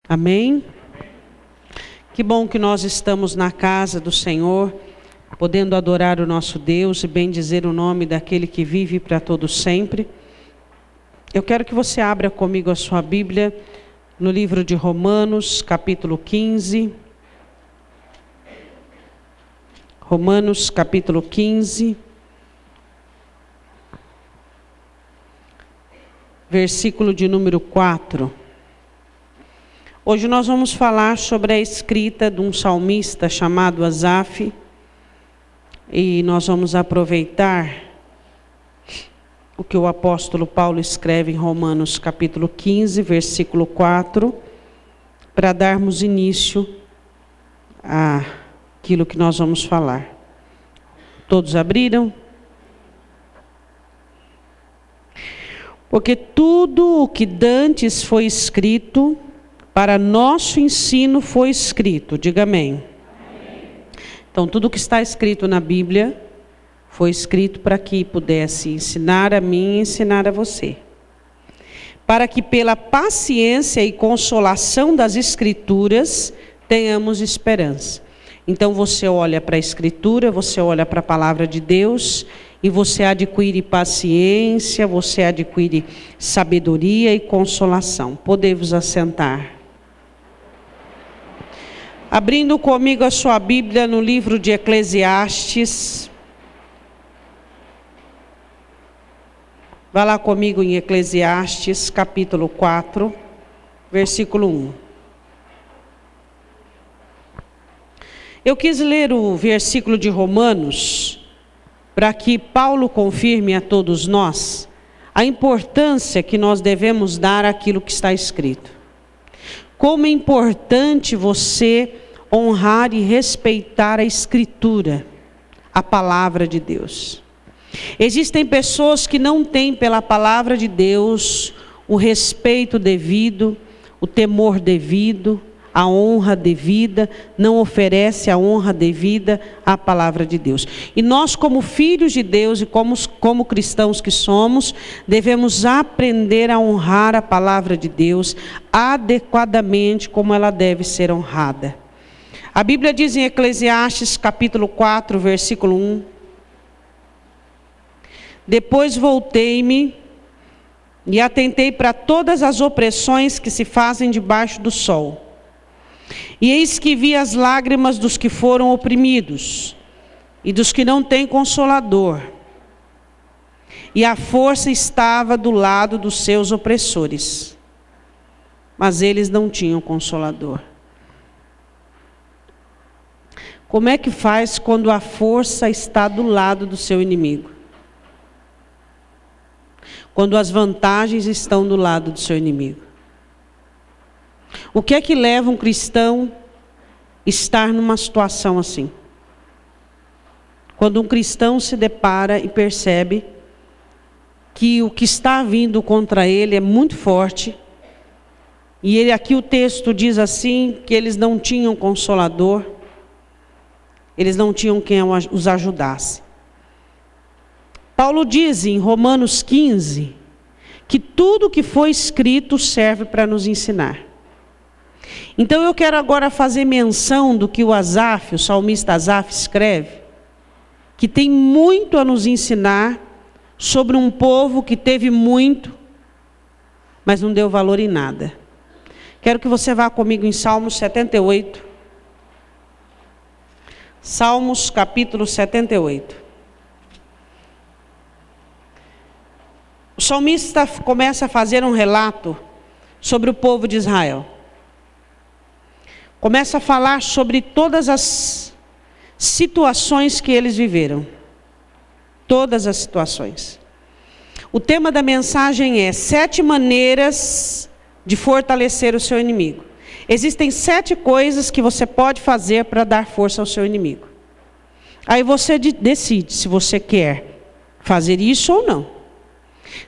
Amém? Que bom que nós estamos na casa do Senhor, podendo adorar o nosso Deus e bendizer o nome daquele que vive para todo sempre. Eu quero que você abra comigo a sua Bíblia no livro de Romanos, capítulo 15. Romanos, capítulo 15. Versículo de número 4. Hoje nós vamos falar sobre a escrita de um salmista chamado Asaf. E nós vamos aproveitar o que o apóstolo Paulo escreve em Romanos capítulo 15, versículo 4, para darmos início àquilo que nós vamos falar. Todos abriram? Porque tudo o que dantes foi escrito, para nosso ensino foi escrito. Diga amém. Então, tudo o que está escrito na Bíblia foi escrito para que pudesse ensinar a mim e ensinar a você. Para que pela paciência e consolação das Escrituras tenhamos esperança. Então, você olha para a Escritura, você olha para a Palavra de Deus e você adquire paciência, você adquire sabedoria e consolação. Podemos assentar. Abrindo comigo a sua Bíblia no livro de Eclesiastes. Vá lá comigo em Eclesiastes, capítulo 4, versículo 1. Eu quis ler o versículo de Romanos, para que Paulo confirme a todos nós a importância que nós devemos dar àquilo que está escrito. Como é importante você honrar e respeitar a Escritura, a palavra de Deus. Existem pessoas que não têm pela palavra de Deus o respeito devido, o temor devido, a honra devida, não oferece a honra devida à palavra de Deus. E nós, como filhos de Deus e como cristãos que somos, devemos aprender a honrar a palavra de Deus adequadamente como ela deve ser honrada. A Bíblia diz em Eclesiastes capítulo 4, versículo 1. Depois voltei-me e atentei para todas as opressões que se fazem debaixo do sol. E eis que vi as lágrimas dos que foram oprimidos e dos que não têm consolador. E a força estava do lado dos seus opressores, mas eles não tinham consolador. Como é que faz quando a força está do lado do seu inimigo? Quando as vantagens estão do lado do seu inimigo. O que é que leva um cristão a estar numa situação assim? Quando um cristão se depara e percebe que o que está vindo contra ele é muito forte, e aqui o texto diz assim, que eles não tinham consolador, eles não tinham quem os ajudasse. Paulo diz em Romanos 15, que tudo que foi escrito serve para nos ensinar. Então eu quero agora fazer menção do que o Asaf, o salmista Asaf escreve, que tem muito a nos ensinar sobre um povo que teve muito, mas não deu valor em nada. Quero que você vá comigo em Salmos 78. Salmos capítulo 78. O salmista começa a fazer um relato sobre o povo de Israel. Começa a falar sobre todas as situações que eles viveram. Todas as situações. O tema da mensagem é 7 maneiras de fortalecer o seu inimigo. Existem 7 coisas que você pode fazer para dar força ao seu inimigo. Aí você decide se você quer fazer isso ou não.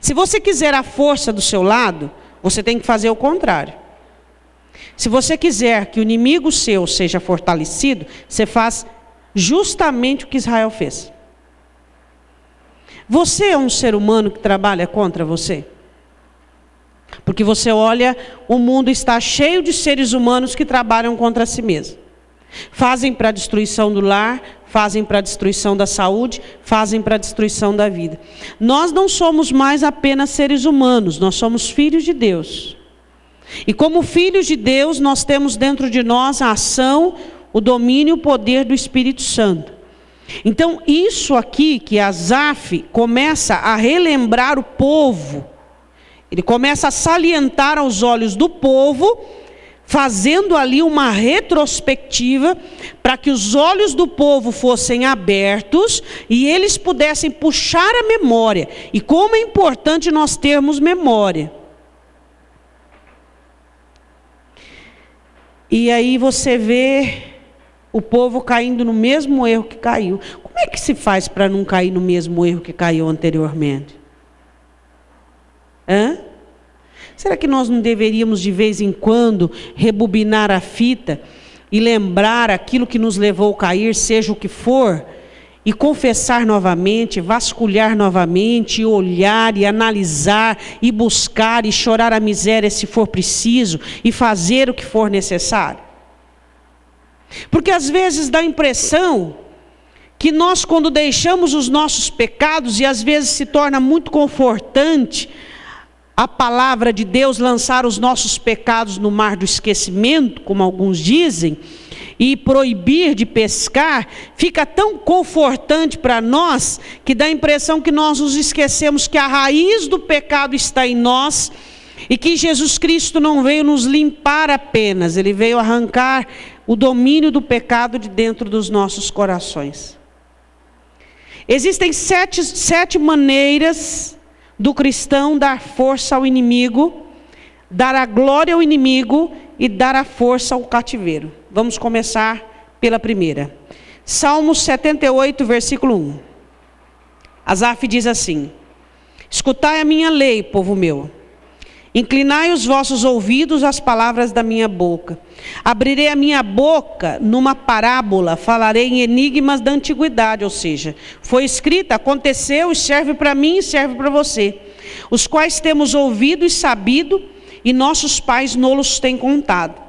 Se você quiser a força do seu lado, você tem que fazer o contrário. Se você quiser que o inimigo seu seja fortalecido, você faz justamente o que Israel fez. Você é um ser humano que trabalha contra você? Porque você olha, o mundo está cheio de seres humanos que trabalham contra si mesmo. Fazem para a destruição do lar, fazem para a destruição da saúde, fazem para a destruição da vida. Nós não somos mais apenas seres humanos, nós somos filhos de Deus. E como filhos de Deus, nós temos dentro de nós a ação, o domínio e o poder do Espírito Santo. Então, isso aqui que Asaf começa a relembrar o povo, ele começa a salientar aos olhos do povo, fazendo ali uma retrospectiva, para que os olhos do povo fossem abertos e eles pudessem puxar a memória. E como é importante nós termos memória. E aí você vê o povo caindo no mesmo erro que caiu. Como é que se faz para não cair no mesmo erro que caiu anteriormente? Será que nós não deveríamos de vez em quando rebobinar a fita e lembrar aquilo que nos levou a cair, seja o que for, e confessar novamente, vasculhar novamente, olhar e analisar, e buscar e chorar a miséria se for preciso, e fazer o que for necessário? Porque às vezes dá a impressão que nós, quando deixamos os nossos pecados, e às vezes se torna muito confortante a palavra de Deus lançar os nossos pecados no mar do esquecimento, como alguns dizem, e proibir de pescar, fica tão confortante para nós, que dá a impressão que nós nos esquecemos que a raiz do pecado está em nós, e que Jesus Cristo não veio nos limpar apenas, Ele veio arrancar o domínio do pecado de dentro dos nossos corações. Existem sete maneiras do cristão dar força ao inimigo, dar a glória ao inimigo e dar a força ao cativeiro. Vamos começar pela primeira. Salmos 78, versículo 1. Asaf diz assim: escutai a minha lei, povo meu. Inclinai os vossos ouvidos às palavras da minha boca. Abrirei a minha boca numa parábola, falarei em enigmas da antiguidade, ou seja, foi escrita, aconteceu e serve para mim e serve para você, os quais temos ouvido e sabido, e nossos pais nos têm contado.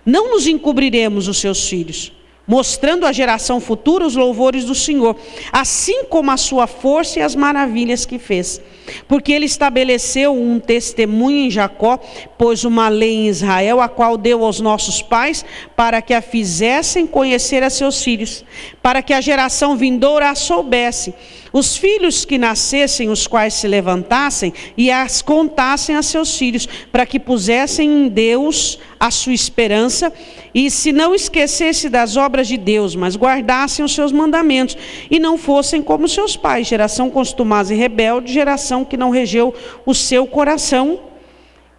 Não nos encobriremos os seus filhos, mostrando à geração futura os louvores do Senhor, assim como a sua força e as maravilhas que fez. Porque ele estabeleceu um testemunho em Jacó, pôs uma lei em Israel, a qual deu aos nossos pais, para que a fizessem conhecer a seus filhos, para que a geração vindoura a soubesse. Os filhos que nascessem, os quais se levantassem e as contassem a seus filhos, para que pusessem em Deus a sua esperança, e se não esquecesse das obras de Deus, mas guardassem os seus mandamentos, e não fossem como seus pais, geração contumaz e rebelde, geração que não regeu o seu coração,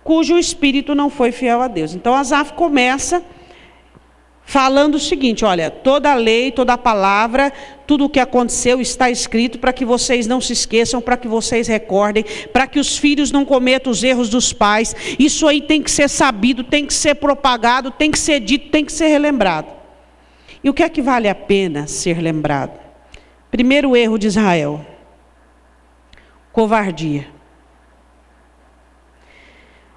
cujo espírito não foi fiel a Deus. Então Asaf começa falando o seguinte: olha, toda a lei, toda a palavra, tudo o que aconteceu está escrito para que vocês não se esqueçam, para que vocês recordem, para que os filhos não cometam os erros dos pais. Isso aí tem que ser sabido, tem que ser propagado, tem que ser dito, tem que ser relembrado. E o que é que vale a pena ser lembrado? Primeiro erro de Israel: covardia.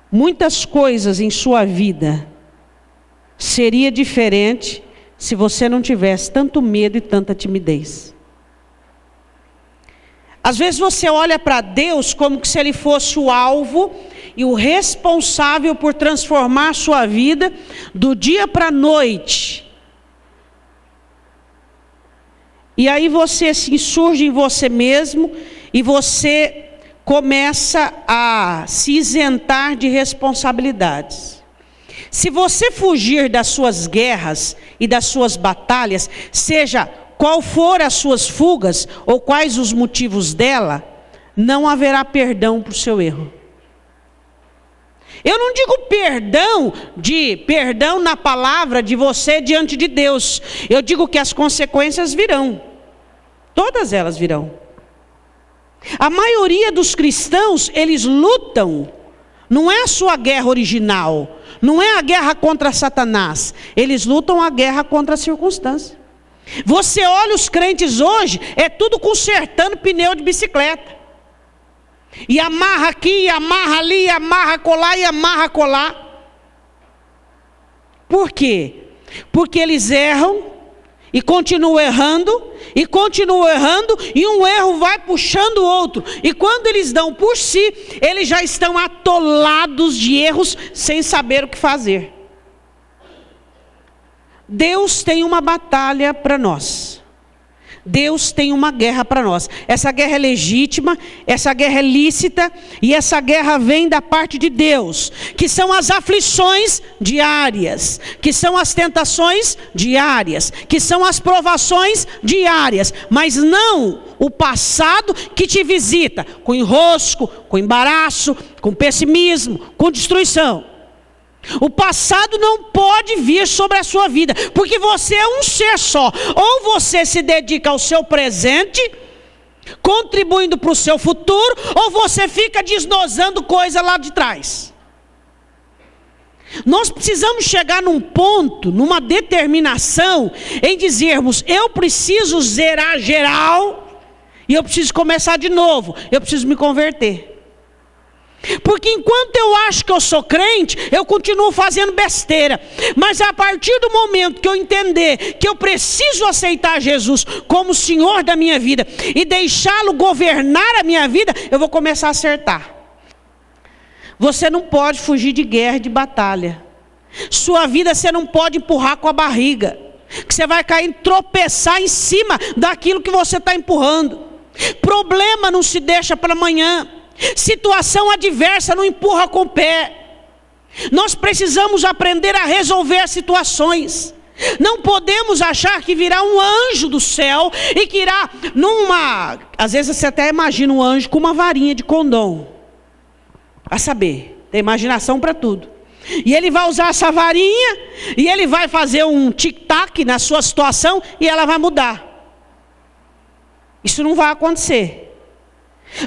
Muitas coisas em sua vida seria diferente se você não tivesse tanto medo e tanta timidez. Às vezes você olha para Deus como se Ele fosse o alvo e o responsável por transformar a sua vida do dia para a noite. E aí você se insurge em você mesmo e você começa a se isentar de responsabilidades. Se você fugir das suas guerras e das suas batalhas, seja qual for as suas fugas ou quais os motivos dela, não haverá perdão para o seu erro. Eu não digo perdão na palavra de você diante de Deus. Eu digo que as consequências virão. Todas elas virão. A maioria dos cristãos, eles lutam. Não é a sua guerra original. Não é a guerra contra Satanás. Eles lutam a guerra contra a circunstância. Você olha os crentes hoje, é tudo consertando pneu de bicicleta. E amarra aqui, e amarra ali, e amarra colar, e amarra colar. Por quê? Porque eles erram, e continuam errando, e continuam errando, e um erro vai puxando o outro. E quando eles dão por si, eles já estão atolados de erros, sem saber o que fazer. Deus tem uma batalha para nós. Deus tem uma guerra para nós. Essa guerra é legítima, essa guerra é lícita, e essa guerra vem da parte de Deus, que são as aflições diárias, que são as tentações diárias, que são as provações diárias, mas não o passado que te visita com enrosco, com embaraço, com pessimismo, com destruição. O passado não pode vir sobre a sua vida, porque você é um ser só. Ou você se dedica ao seu presente, contribuindo para o seu futuro, ou você fica desnosando coisa lá de trás. Nós precisamos chegar num ponto, numa determinação, em dizermos: eu preciso zerar geral, e eu preciso começar de novo, eu preciso me converter. Porque enquanto eu acho que eu sou crente, eu continuo fazendo besteira. Mas a partir do momento que eu entender que eu preciso aceitar Jesus como Senhor da minha vida e deixá-lo governar a minha vida, eu vou começar a acertar. Você não pode fugir de guerra e de batalha. Sua vida você não pode empurrar com a barriga, que você vai cair, tropeçar em cima daquilo que você está empurrando. Problema não se deixa para amanhã. Situação adversa não empurra com o pé. Nós precisamos aprender a resolver as situações. Não podemos achar que virá um anjo do céu e que irá numa... Às vezes você até imagina um anjo com uma varinha de condom. A saber, tem imaginação para tudo. E ele vai usar essa varinha e ele vai fazer um tic-tac na sua situação e ela vai mudar. Isso não vai acontecer.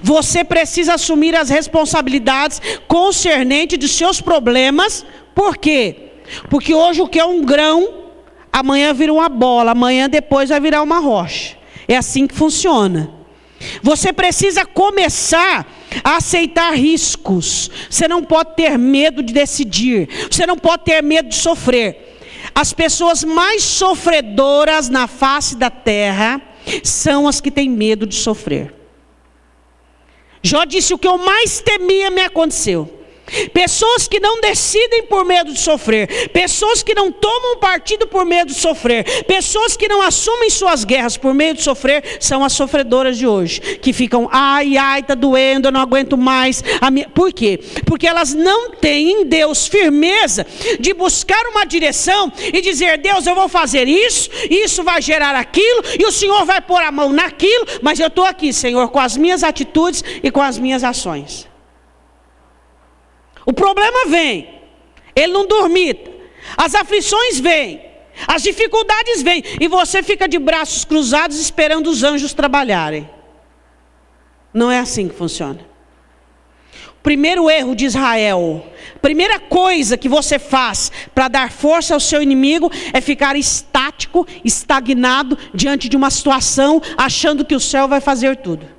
Você precisa assumir as responsabilidades concernentes de seus problemas. Por quê? Porque hoje o que é um grão, amanhã vira uma bola, amanhã depois vai virar uma rocha. É assim que funciona. Você precisa começar a aceitar riscos. Você não pode ter medo de decidir. Você não pode ter medo de sofrer. As pessoas mais sofredoras na face da terra são as que têm medo de sofrer. Jó disse: o que eu mais temia me aconteceu. Pessoas que não decidem por medo de sofrer, pessoas que não tomam partido por medo de sofrer, pessoas que não assumem suas guerras por medo de sofrer, são as sofredoras de hoje, que ficam: ai, está doendo, eu não aguento mais. Por quê? Porque elas não têm em Deus firmeza de buscar uma direção e dizer: Deus, eu vou fazer isso, isso vai gerar aquilo, e o Senhor vai pôr a mão naquilo, mas eu estou aqui, Senhor, com as minhas atitudes e com as minhas ações. O problema vem, ele não dormita, as aflições vêm, as dificuldades vêm, e você fica de braços cruzados esperando os anjos trabalharem. Não é assim que funciona. O primeiro erro de Israel, primeira coisa que você faz para dar força ao seu inimigo é ficar estático, estagnado diante de uma situação, achando que o céu vai fazer tudo.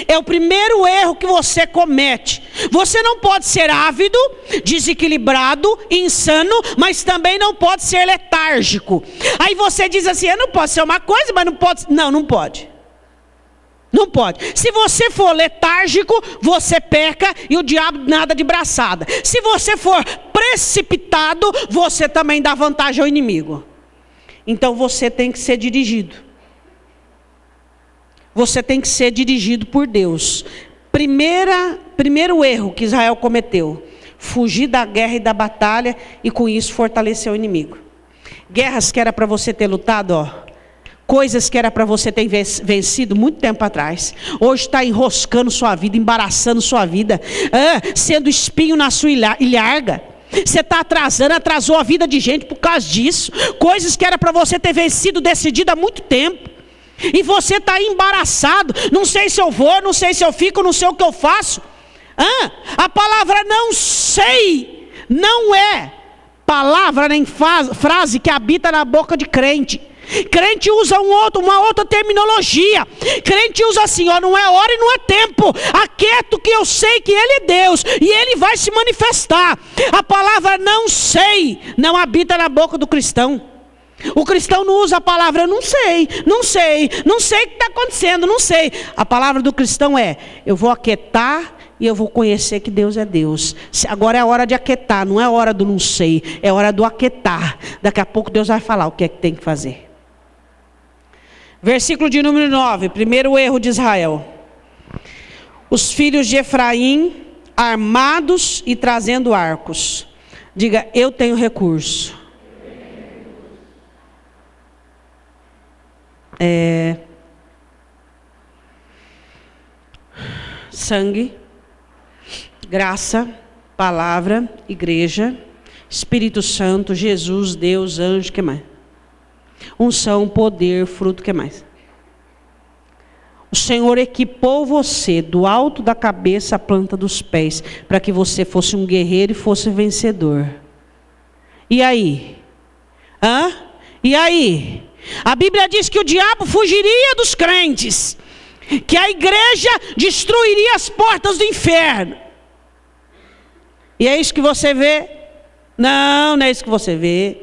É o primeiro erro que você comete. Você não pode ser ávido, desequilibrado, insano, mas também não pode ser letárgico. Aí você diz assim: eu não posso ser uma coisa, mas não pode. Não, não pode. Não pode. Se você for letárgico, você peca e o diabo nada de braçada. Se você for precipitado, você também dá vantagem ao inimigo. Então você tem que ser dirigido. Você tem que ser dirigido por Deus. Primeiro erro que Israel cometeu: fugir da guerra e da batalha, e com isso fortalecer o inimigo. Guerras que era para você ter lutado, coisas que era para você ter vencido muito tempo atrás, hoje está enroscando sua vida, embaraçando sua vida, sendo espinho na sua ilharga. Você está atrasou a vida de gente por causa disso. Coisas que era para você ter vencido, decidido há muito tempo. E você está embaraçado, não sei se eu vou, não sei se eu fico, não sei o que eu faço. A palavra não sei não é palavra nem frase que habita na boca de crente. Crente usa uma outra terminologia. Crente usa assim, ó, não é hora e não é tempo. Aquieto que eu sei que Ele é Deus e Ele vai se manifestar. A palavra não sei não habita na boca do cristão. O cristão não usa a palavra não sei o que está acontecendo, não sei. A palavra do cristão é, eu vou aquietar e eu vou conhecer que Deus é Deus. Agora é a hora de aquietar, não é a hora do não sei, é a hora do aquietar. Daqui a pouco Deus vai falar o que é que tem que fazer. Versículo de número 9, primeiro erro de Israel. Os filhos de Efraim armados e trazendo arcos. Diga, eu tenho recurso. Sangue, graça, palavra, igreja, Espírito Santo, Jesus, Deus, anjo, que mais? Unção, poder, fruto, que mais? O Senhor equipou você do alto da cabeça à planta dos pés, para que você fosse um guerreiro e fosse vencedor. E aí? E aí? A Bíblia diz que o diabo fugiria dos crentes, que a igreja destruiria as portas do inferno. E é isso que você vê? Não é isso que você vê.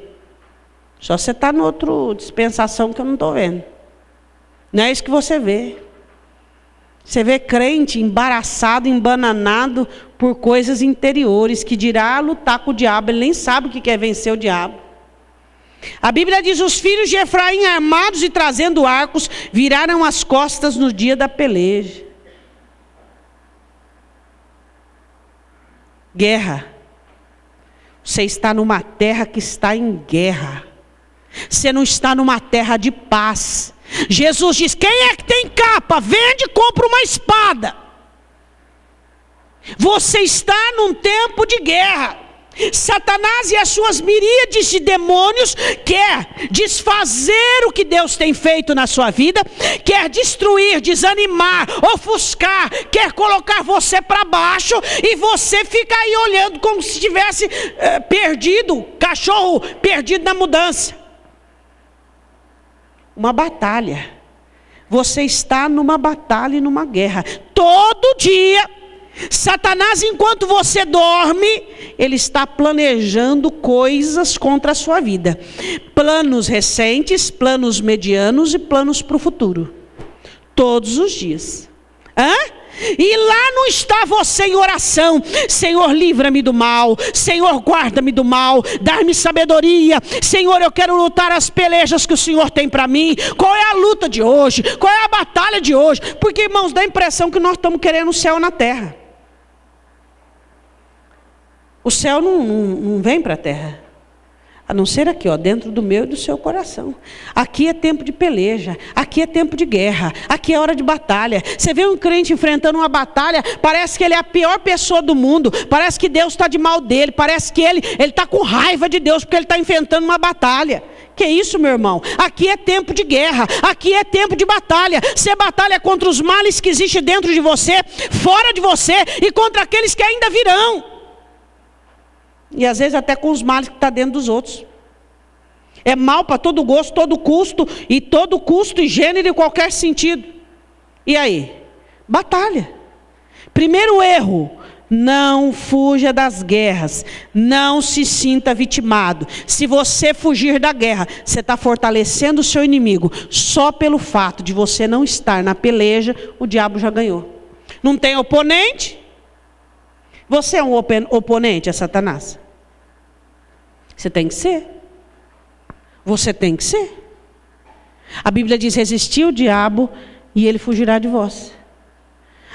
Só você está em outra dispensação que eu não estou vendo. Não é isso que você vê. Você vê crente embaraçado, embananado por coisas interiores, que dirá lutar com o diabo, ele nem sabe o que é vencer o diabo. A Bíblia diz, os filhos de Efraim armados e trazendo arcos, viraram as costas no dia da peleja. Guerra. Você está numa terra que está em guerra. Você não está numa terra de paz. Jesus diz, quem é que tem capa? Vende e compra uma espada. Você está num tempo de guerra. Satanás e as suas miríades de demônios quer desfazer o que Deus tem feito na sua vida, quer destruir, desanimar, ofuscar, quer colocar você para baixo, e você fica aí olhando como se estivesse perdido, cachorro perdido na mudança. Uma batalha. Você está numa batalha e numa guerra. Todo dia, Satanás, enquanto você dorme, ele está planejando coisas contra a sua vida. Planos recentes, planos medianos e planos para o futuro. Todos os dias. E lá não está você em oração. Senhor, livra-me do mal. Senhor, guarda-me do mal. Dá-me sabedoria. Senhor, eu quero lutar as pelejas que o Senhor tem para mim. Qual é a luta de hoje? Qual é a batalha de hoje? Porque, irmãos, dá a impressão que nós estamos querendo o céu na terra. O céu não vem para a terra. A não ser aqui, ó, dentro do meu e do seu coração. Aqui é tempo de peleja, aqui é tempo de guerra, aqui é hora de batalha. Você vê um crente enfrentando uma batalha, parece que ele é a pior pessoa do mundo, parece que Deus está de mal dele, parece que ele está com raiva de Deus, porque ele está enfrentando uma batalha. Que isso, meu irmão? Aqui é tempo de guerra, aqui é tempo de batalha. Você batalha contra os males que existem dentro de você, fora de você, e contra aqueles que ainda virão. E às vezes até com os males que estão dentro dos outros. É mal para todo gosto, todo custo e gênero e qualquer sentido. E aí? Batalha. Primeiro erro, não fuja das guerras. Não se sinta vitimado. Se você fugir da guerra, você está fortalecendo o seu inimigo. Só pelo fato de você não estar na peleja, o diabo já ganhou. Não tem oponente? Você é um oponente a Satanás? Você tem que ser. Você tem que ser. A Bíblia diz, resistir o diabo e ele fugirá de vós.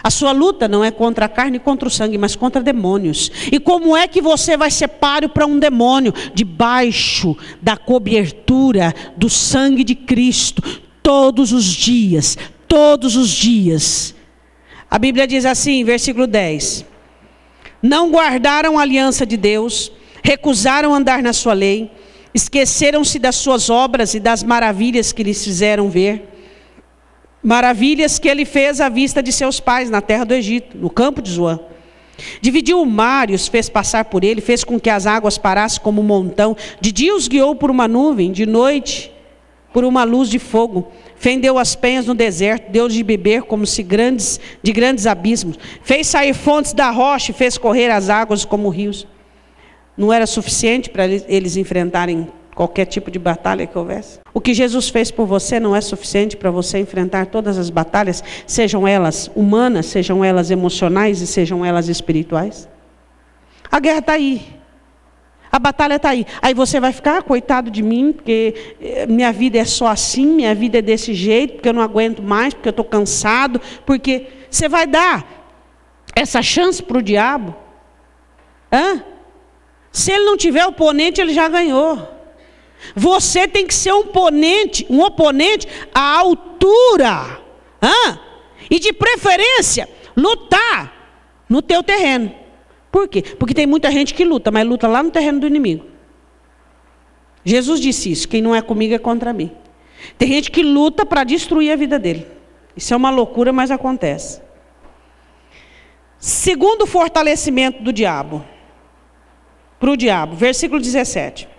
A sua luta não é contra a carne e contra o sangue, mas contra demônios. E como é que você vai ser páreo para um demônio? Debaixo da cobertura do sangue de Cristo, todos os dias, todos os dias. A Bíblia diz assim, versículo 10. Não guardaram a aliança de Deus, recusaram andar na sua lei, esqueceram-se das suas obras e das maravilhas que lhes fizeram ver. Maravilhas que ele fez à vista de seus pais na terra do Egito, no campo de Zoan. Dividiu o mar e os fez passar por ele, fez com que as águas parassem como um montão. De dia os guiou por uma nuvem, de noite por uma luz de fogo. Fendeu as penhas no deserto, deu de beber como se de grandes abismos. Fez sair fontes da rocha e fez correr as águas como rios. Não era suficiente para eles enfrentarem qualquer tipo de batalha que houvesse? O que Jesus fez por você não é suficiente para você enfrentar todas as batalhas, sejam elas humanas, sejam elas emocionais e sejam elas espirituais? A guerra está aí. A batalha está aí. Aí você vai ficar, coitado de mim, porque minha vida é só assim, minha vida é desse jeito, porque eu não aguento mais, porque eu estou cansado, porque você vai dar essa chance para o diabo? Se ele não tiver oponente, ele já ganhou. Você tem que ser um oponente à altura. E de preferência, lutar no teu terreno. Por quê? Porque tem muita gente que luta, mas luta lá no terreno do inimigo. Jesus disse isso: quem não é comigo é contra mim. Tem gente que luta para destruir a vida dele. Isso é uma loucura, mas acontece. Segundo fortalecimento do diabo, para o diabo, versículo 17.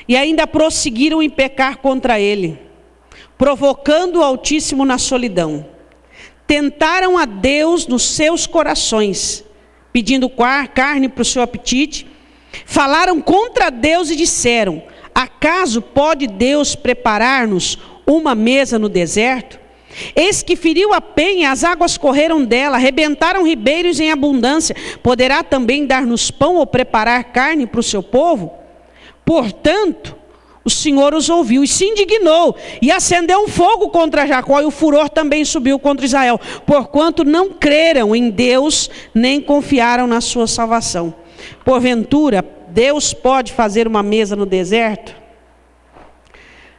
E ainda prosseguiram em pecar contra ele, provocando o Altíssimo na solidão. Tentaram a Deus nos seus corações, pedindo carne para o seu apetite. Falaram contra Deus e disseram: acaso pode Deus preparar-nos uma mesa no deserto? Eis que feriu a penha, as águas correram dela, arrebentaram ribeiros em abundância. Poderá também dar-nos pão ou preparar carne para o seu povo? Portanto, o Senhor os ouviu e se indignou, e acendeu um fogo contra Jacó, e o furor também subiu contra Israel, porquanto não creram em Deus, nem confiaram na sua salvação. Porventura, Deus pode fazer uma mesa no deserto?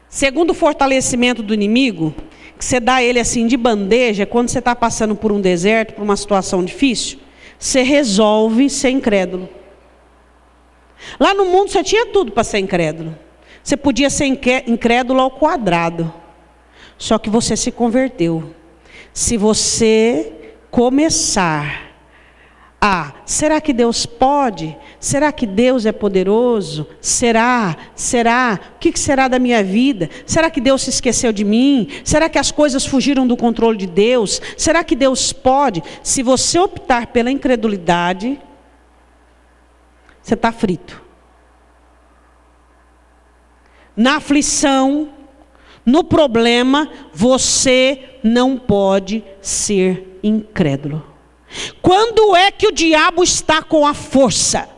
Segundo o fortalecimento do inimigo, que você dá ele assim de bandeja, quando você está passando por um deserto, por uma situação difícil, você resolve ser incrédulo. Lá no mundo você tinha tudo para ser incrédulo. Você podia ser incrédulo ao quadrado. Só que você se converteu. Se você começar será que Deus pode? Será que Deus é poderoso? Será? O que será da minha vida? Será que Deus se esqueceu de mim? Será que as coisas fugiram do controle de Deus? Será que Deus pode? Se você optar pela incredulidade, você está frito. Na aflição, no problema, você não pode ser incrédulo. Quando é que o diabo está com a força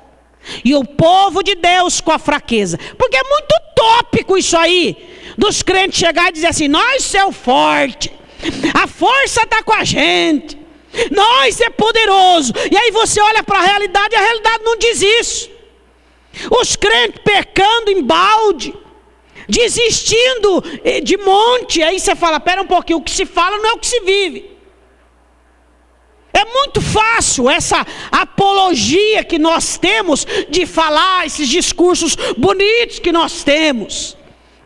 e o povo de Deus com a fraqueza? Porque é muito tópico isso aí, dos crentes chegar e dizer assim: nós somos fortes, a força está com a gente, nós é poderoso. E aí você olha para a realidade e a realidade não diz isso. Os crentes pecando em balde, desistindo de monte. Aí você fala: pera um pouquinho, o que se fala não é o que se vive. É muito fácil essa apologia que nós temos de falar, esses discursos bonitos que nós temos.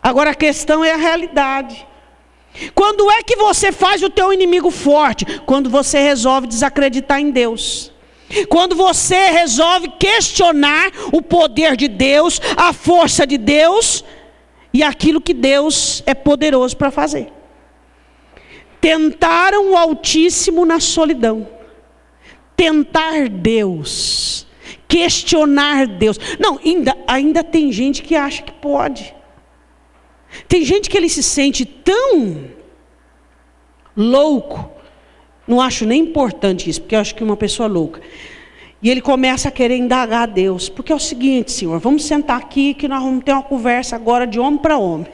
Agora a questão é a realidade. Quando é que você faz o teu inimigo forte? Quando você resolve desacreditar em Deus. Quando você resolve questionar o poder de Deus, a força de Deus e aquilo que Deus é poderoso para fazer. Tentaram o Altíssimo na solidão. Tentar Deus, questionar Deus. Não, ainda tem gente que acha que pode. Tem gente que ele se sente tão louco. Não acho nem importante isso, porque eu acho que uma pessoa louca. E ele começa a querer indagar a Deus. Porque é o seguinte, Senhor, vamos sentar aqui que nós vamos ter uma conversa agora de homem para homem.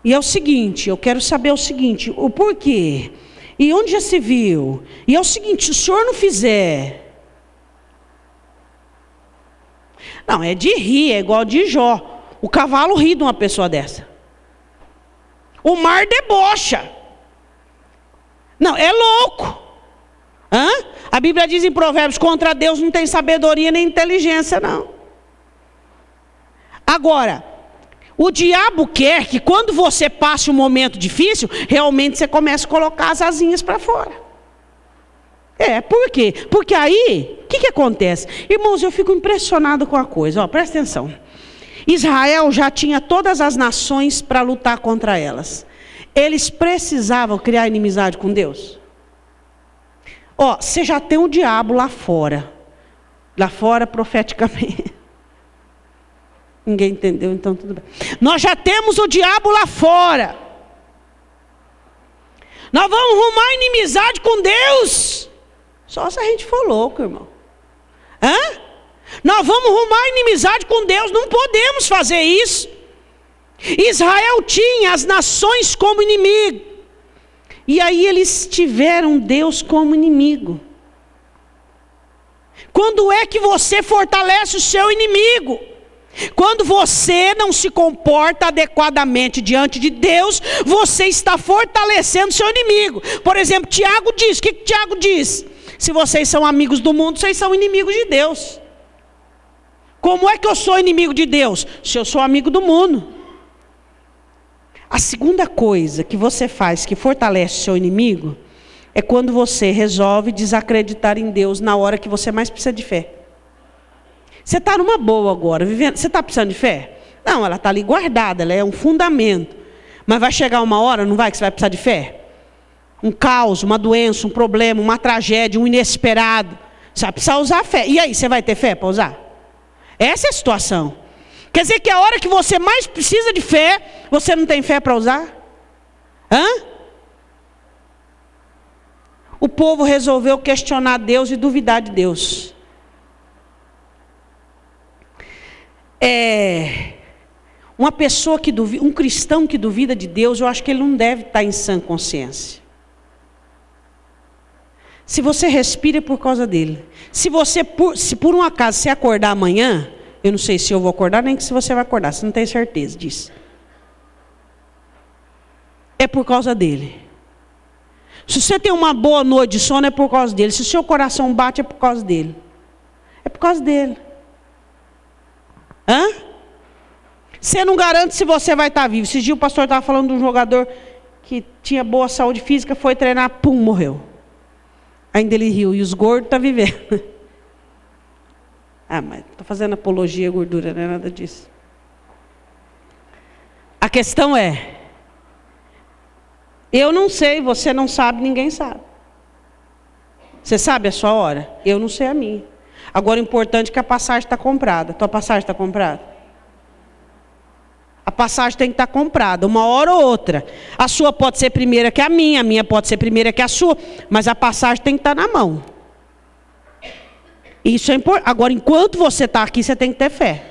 E é o seguinte, eu quero saber o seguinte, o porquê. E onde já se viu? E é o seguinte, se o senhor não fizer... Não, é de rir, é igual de Jó. O cavalo ri de uma pessoa dessa. O mar debocha. Não, é louco. A Bíblia diz em Provérbios: contra Deus não tem sabedoria nem inteligência, não. Agora, o diabo quer que quando você passe um momento difícil, realmente você comece a colocar as asinhas para fora. Por quê? Porque aí, o que acontece? Irmãos, eu fico impressionado com a coisa, presta atenção. Israel já tinha todas as nações para lutar contra elas. Eles precisavam criar inimizade com Deus? Você já tem o diabo lá fora. Lá fora, profeticamente. Ninguém entendeu, então tudo bem. Nós já temos o diabo lá fora. Nós vamos arrumar inimizade com Deus? Só se a gente for louco, irmão. Nós vamos arrumar inimizade com Deus? Não podemos fazer isso. Israel tinha as nações como inimigo. E aí eles tiveram Deus como inimigo. Quando é que você fortalece o seu inimigo? Quando você não se comporta adequadamente diante de Deus, você está fortalecendo o seu inimigo. Por exemplo, Tiago diz, o que Tiago diz? Se vocês são amigos do mundo, vocês são inimigos de Deus. Como é que eu sou inimigo de Deus? Se eu sou amigo do mundo. A segunda coisa que você faz que fortalece o seu inimigo é quando você resolve desacreditar em Deus na hora que você mais precisa de fé. Você está numa boa agora, vivendo. Você está precisando de fé? Não, ela está ali guardada, ela é um fundamento. Mas vai chegar uma hora, não vai, que você vai precisar de fé? Um caos, uma doença, um problema, uma tragédia, um inesperado. Você vai precisar usar a fé. E aí, você vai ter fé para usar? Essa é a situação. Quer dizer que a hora que você mais precisa de fé, você não tem fé para usar? O povo resolveu questionar Deus e duvidar de Deus. Uma pessoa que duvida, um cristão que duvida de Deus, eu acho que ele não deve estar em sã consciência. Se você respira é por causa dele. Se por um acaso você acordar amanhã, eu não sei se eu vou acordar, nem que se você vai acordar, você não tem certeza disso. É por causa dele. Se você tem uma boa noite de sono, é por causa dele. Se o seu coração bate, é por causa dele. É por causa dele. Você não garante se você vai estar vivo. Esse dia o pastor estava falando de um jogador que tinha boa saúde física, foi treinar, pum, morreu. Ainda ele riu, e os gordos estão vivendo. Mas estou fazendo apologia à gordura, não é nada disso. A questão é, eu não sei, você não sabe, ninguém sabe. Você sabe a sua hora? Eu não sei a minha. Agora o importante é que a passagem está comprada. Tua passagem está comprada? A passagem tem que estar comprada, uma hora ou outra. A sua pode ser primeira que a minha pode ser primeira que a sua, mas a passagem tem que estar na mão. Isso é importante. Agora, enquanto você está aqui, você tem que ter fé.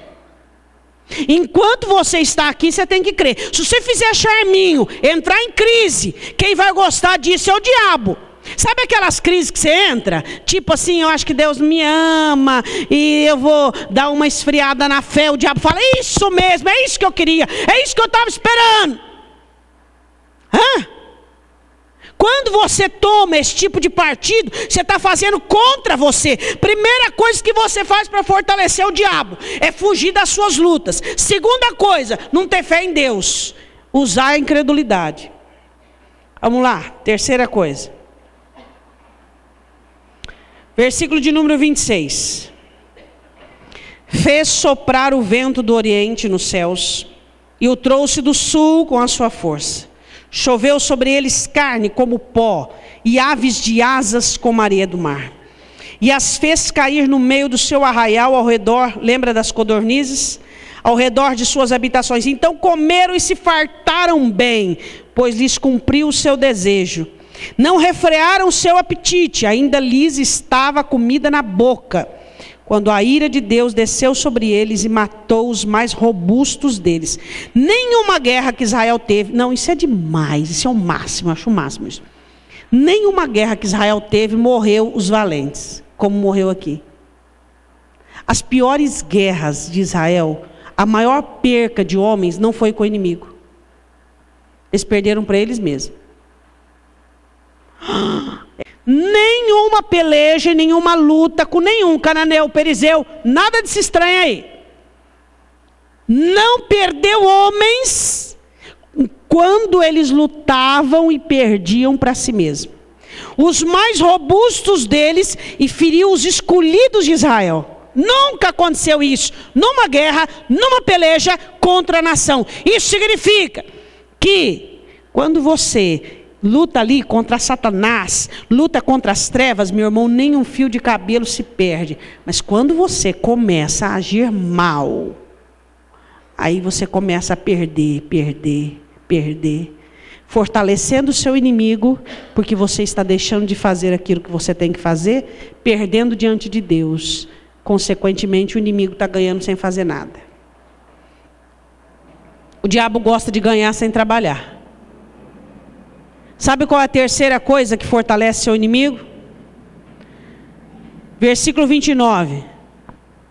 Enquanto você está aqui, você tem que crer. Se você fizer charminho, entrar em crise, quem vai gostar disso é o diabo. Sabe aquelas crises que você entra? Tipo assim, eu acho que Deus me ama e eu vou dar uma esfriada na fé. O diabo fala, isso mesmo, é isso que eu queria, é isso que eu estava esperando. Quando você toma esse tipo de partido, você está fazendo contra você. Primeira coisa que você faz para fortalecer o diabo é fugir das suas lutas. Segunda coisa, não ter fé em Deus. Usar a incredulidade. Vamos lá, terceira coisa. Versículo de número 26. Fez soprar o vento do oriente nos céus, e o trouxe do sul com a sua força. Choveu sobre eles carne como pó, e aves de asas como areia do mar. E as fez cair no meio do seu arraial ao redor, lembra das codornizes? Ao redor de suas habitações. Então comeram e se fartaram bem, pois lhes cumpriu o seu desejo. Não refrearam o seu apetite, ainda lhes estava a comida na boca, quando a ira de Deus desceu sobre eles e matou os mais robustos deles. Nenhuma guerra que Israel teve, não, isso é demais, isso é o máximo, acho o máximo isso. Nenhuma guerra que Israel teve morreu os valentes, como morreu aqui. As piores guerras de Israel, a maior perca de homens não foi com o inimigo. Eles perderam para eles mesmos. Nenhuma peleja, nenhuma luta com nenhum cananeu, perizeu, nada de se estranha aí. Não perdeu homens quando eles lutavam e perdiam para si mesmo. Os mais robustos deles e feriu os escolhidos de Israel. Nunca aconteceu isso numa guerra, numa peleja contra a nação. Isso significa que quando você luta ali contra Satanás, luta contra as trevas, meu irmão, nem um fio de cabelo se perde. Mas quando você começa a agir mal, aí você começa a perder, fortalecendo o seu inimigo, porque você está deixando de fazer aquilo que você tem que fazer, perdendo diante de Deus. Consequentemente, o inimigo está ganhando sem fazer nada. O diabo gosta de ganhar sem trabalhar. Sabe qual é a terceira coisa que fortalece seu inimigo? Versículo 29.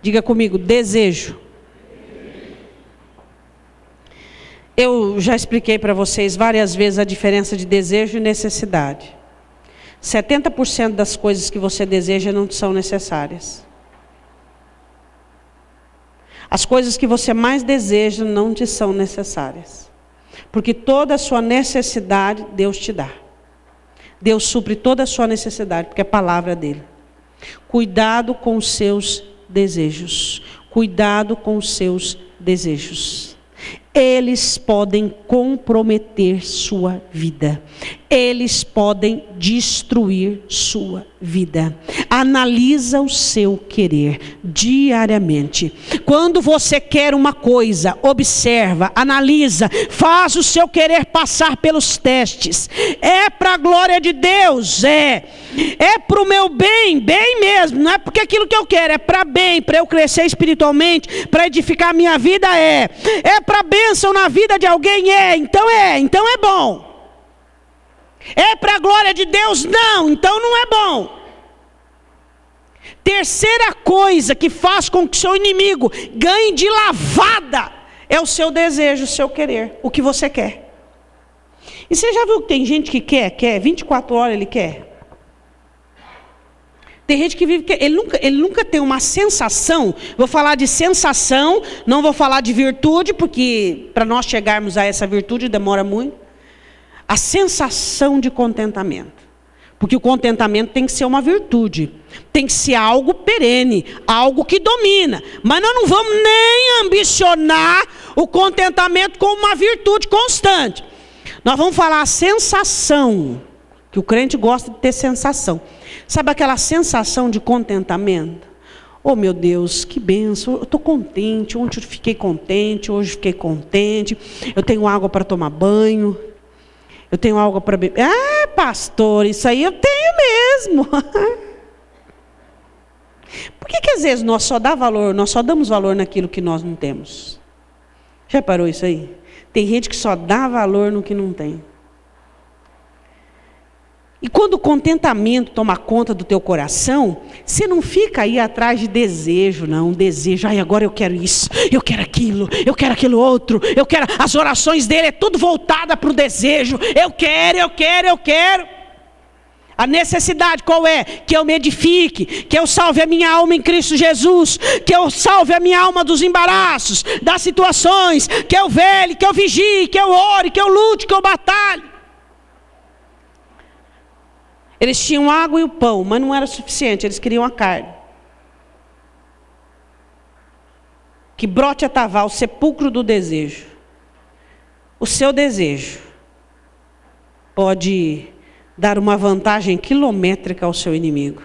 Diga comigo, desejo. Eu já expliquei para vocês várias vezes a diferença de desejo e necessidade. 70% das coisas que você deseja não são necessárias. As coisas que você mais deseja não te são necessárias. Porque toda a sua necessidade, Deus te dá. Deus supre toda a sua necessidade, porque é a palavra dele. Cuidado com os seus desejos. Cuidado com os seus desejos. Eles podem comprometer sua vida. Eles podem destruir sua vida. Analisa o seu querer diariamente. Quando você quer uma coisa, observa, analisa, faz o seu querer passar pelos testes. É para a glória de Deus, é para o meu bem, bem mesmo. Não é porque aquilo que eu quero, é para bem, para eu crescer espiritualmente, para edificar a minha vida, é para bênção na vida de alguém, então é bom. É para a glória de Deus? Não, então não é bom. Terceira coisa que faz com que seu inimigo ganhe de lavada é o seu desejo, o seu querer, o que você quer. E você já viu que tem gente que quer 24 horas ele quer? Tem gente que vive, ele nunca tem uma sensação. Vou falar de sensação, não vou falar de virtude, porque para nós chegarmos a essa virtude demora muito. A sensação de contentamento. Porque o contentamento tem que ser uma virtude. Tem que ser algo perene, algo que domina. Mas nós não vamos nem ambicionar o contentamento como uma virtude constante. Nós vamos falar a sensação, que o crente gosta de ter sensação. Sabe aquela sensação de contentamento? Oh meu Deus, que bênção, eu estou contente, ontem eu fiquei contente, hoje fiquei contente, eu tenho água para tomar banho, eu tenho água para beber. Ah, pastor, isso aí eu tenho mesmo. Por que às vezes nós só damos valor naquilo que nós não temos? Já parou isso aí? Tem gente que só dá valor no que não tem. E quando o contentamento toma conta do teu coração, você não fica aí atrás de desejo, não. Desejo, agora eu quero isso, eu quero aquilo outro, eu quero. As orações dele é tudo voltada para o desejo. Eu quero. A necessidade qual é? Que eu me edifique, que eu salve a minha alma em Cristo Jesus, que eu salve a minha alma dos embaraços, das situações, que eu vele, que eu vigie, que eu ore, que eu lute, que eu batalhe. Eles tinham água e o pão, mas não era suficiente, eles queriam a carne. Que brote a tavar, o sepulcro do desejo. O seu desejo pode dar uma vantagem quilométrica ao seu inimigo.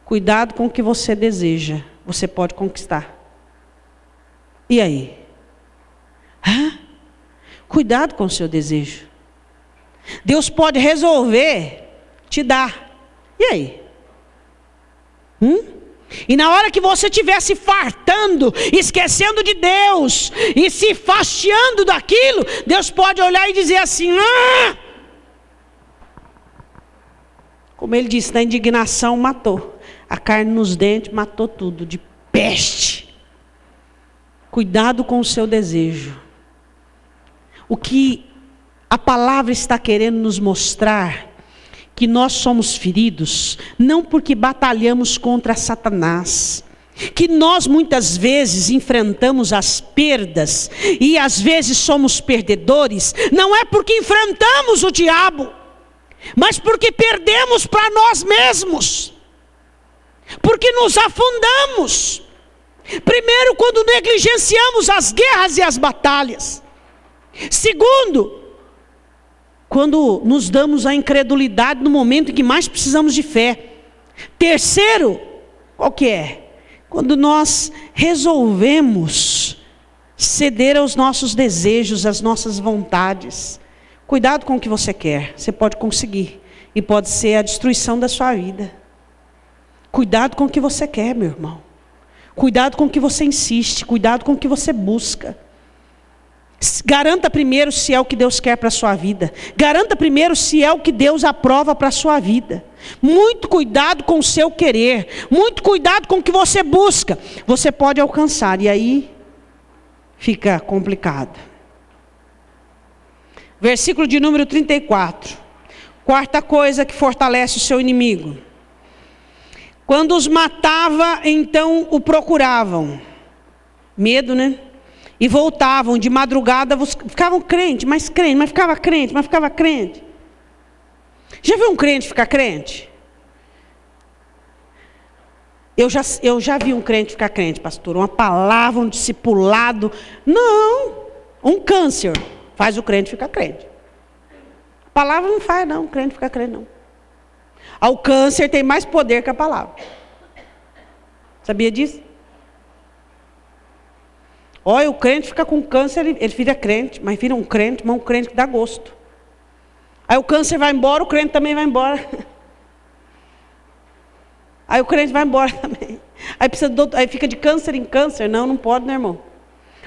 Cuidado com o que você deseja, você pode conquistar. E aí? Cuidado com o seu desejo. Deus pode resolver te dar. E aí? E na hora que você estiver se fartando, esquecendo de Deus e se fastiando daquilo, Deus pode olhar e dizer assim: como ele disse, na indignação matou. A carne nos dentes matou tudo, de peste. Cuidado com o seu desejo. O que a palavra está querendo nos mostrar, que nós somos feridos, não porque batalhamos contra Satanás, que nós muitas vezes enfrentamos as perdas, e às vezes somos perdedores, não é porque enfrentamos o diabo, mas porque perdemos para nós mesmos. Porque nos afundamos. Primeiro, quando negligenciamos as guerras e as batalhas. Segundo, quando nos damos à incredulidade no momento em que mais precisamos de fé. Terceiro, qual que é? Quando nós resolvemos ceder aos nossos desejos, às nossas vontades. Cuidado com o que você quer, você pode conseguir. E pode ser a destruição da sua vida. Cuidado com o que você quer, meu irmão. Cuidado com o que você insiste, cuidado com o que você busca. Garanta primeiro se é o que Deus quer para a sua vida. Garanta primeiro se é o que Deus aprova para a sua vida. Muito cuidado com o seu querer. Muito cuidado com o que você busca. Você pode alcançar e aí fica complicado. Versículo de número 34. Quarta coisa que fortalece o seu inimigo. Quando os matava, então o procuravam. Medo, né? E voltavam de madrugada, ficavam crente, mas ficava crente, mas ficava crente. Já viu um crente ficar crente? Eu já vi um crente ficar crente, pastor. Uma palavra, um discipulado. Não, um câncer faz o crente ficar crente. A palavra não faz, não. O crente fica crente, não. O câncer tem mais poder que a palavra. Sabia disso? Olha, o crente fica com câncer, ele vira crente, mas vira um crente, mas um crente que dá gosto. Aí o câncer vai embora, o crente também vai embora. Aí o crente vai embora também. Aí fica de câncer em câncer. Não, não pode, né, irmão?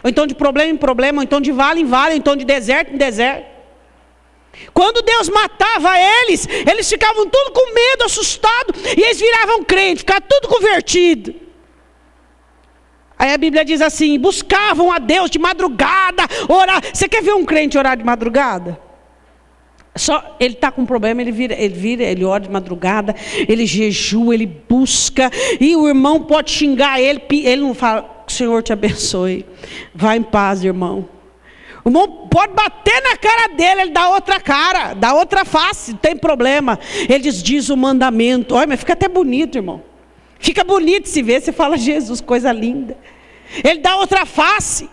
Ou então de problema em problema, ou então de vale em vale, ou então de deserto em deserto. Quando Deus matava eles ficavam tudo com medo, assustados, e eles viravam crente, ficavam tudo convertido. Aí a Bíblia diz assim, buscavam a Deus de madrugada, orar. Você quer ver um crente orar de madrugada? Só ele está com um problema, ele ora de madrugada, ele jejua, ele busca, e o irmão pode xingar ele não fala, o Senhor te abençoe, vai em paz, irmão. O irmão pode bater na cara dele, ele dá outra cara, dá outra face, não tem problema. Ele diz o mandamento. Olha, mas fica até bonito, irmão. Fica bonito se ver, você fala, Jesus, coisa linda. Ele dá outra face.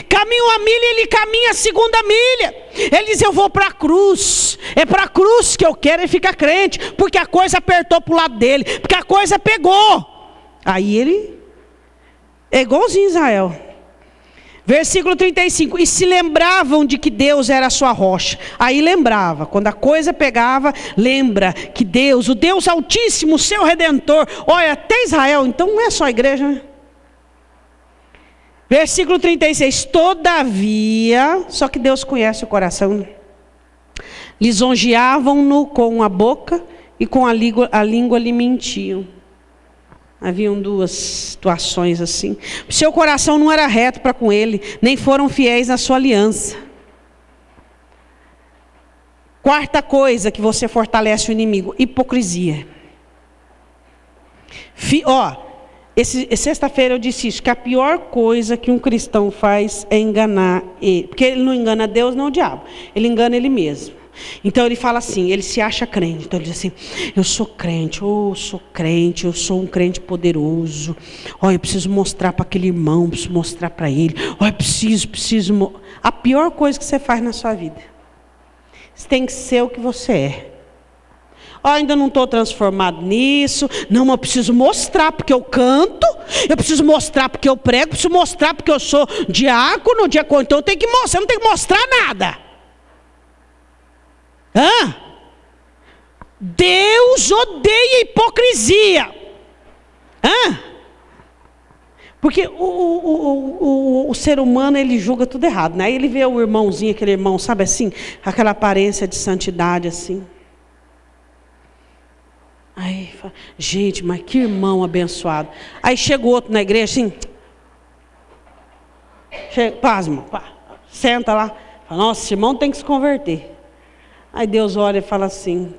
Caminha uma milha, ele caminha a segunda milha. Ele diz, eu vou para a cruz. É para a cruz que eu quero, ele fica crente. Porque a coisa apertou para o lado dele. Porque a coisa pegou. Aí ele é igualzinho Israel. Versículo 35, e se lembravam de que Deus era a sua rocha. Aí lembrava, quando a coisa pegava, lembra que Deus, o Deus Altíssimo, o seu Redentor. Olha, até Israel, então não é só a igreja, né? Versículo 36, todavia, só que Deus conhece o coração. Lisonjeavam-no com a boca e com a língua lhe mentiam. Haviam duas situações assim. Seu coração não era reto para com ele, nem foram fiéis à sua aliança. Quarta coisa que você fortalece o inimigo, hipocrisia. Sexta-feira eu disse isso, que a pior coisa que um cristão faz é enganar ele. Porque ele não engana Deus, não o diabo. Ele engana ele mesmo. Então ele fala assim, ele se acha crente. Então ele diz assim, eu sou crente, eu sou um crente poderoso. Olha, eu preciso mostrar para aquele irmão, preciso mostrar para ele. Olha, preciso. A pior coisa que você faz na sua vida. Você tem que ser o que você é. Ainda não estou transformado nisso. Não, mas eu preciso mostrar porque eu canto. Eu preciso mostrar porque eu prego. Preciso mostrar porque eu sou diácono. Então eu tenho que mostrar. Eu não tenho que mostrar nada. Deus odeia hipocrisia. Porque o ser humano, ele julga tudo errado, né? Aí ele vê o irmãozinho, aquele irmão, sabe assim? Aquela aparência de santidade assim. Aí fala, gente, mas que irmão abençoado. Aí chega o outro na igreja assim. Pasma, senta lá. Fala, nossa, esse irmão tem que se converter. Aí Deus olha e fala assim,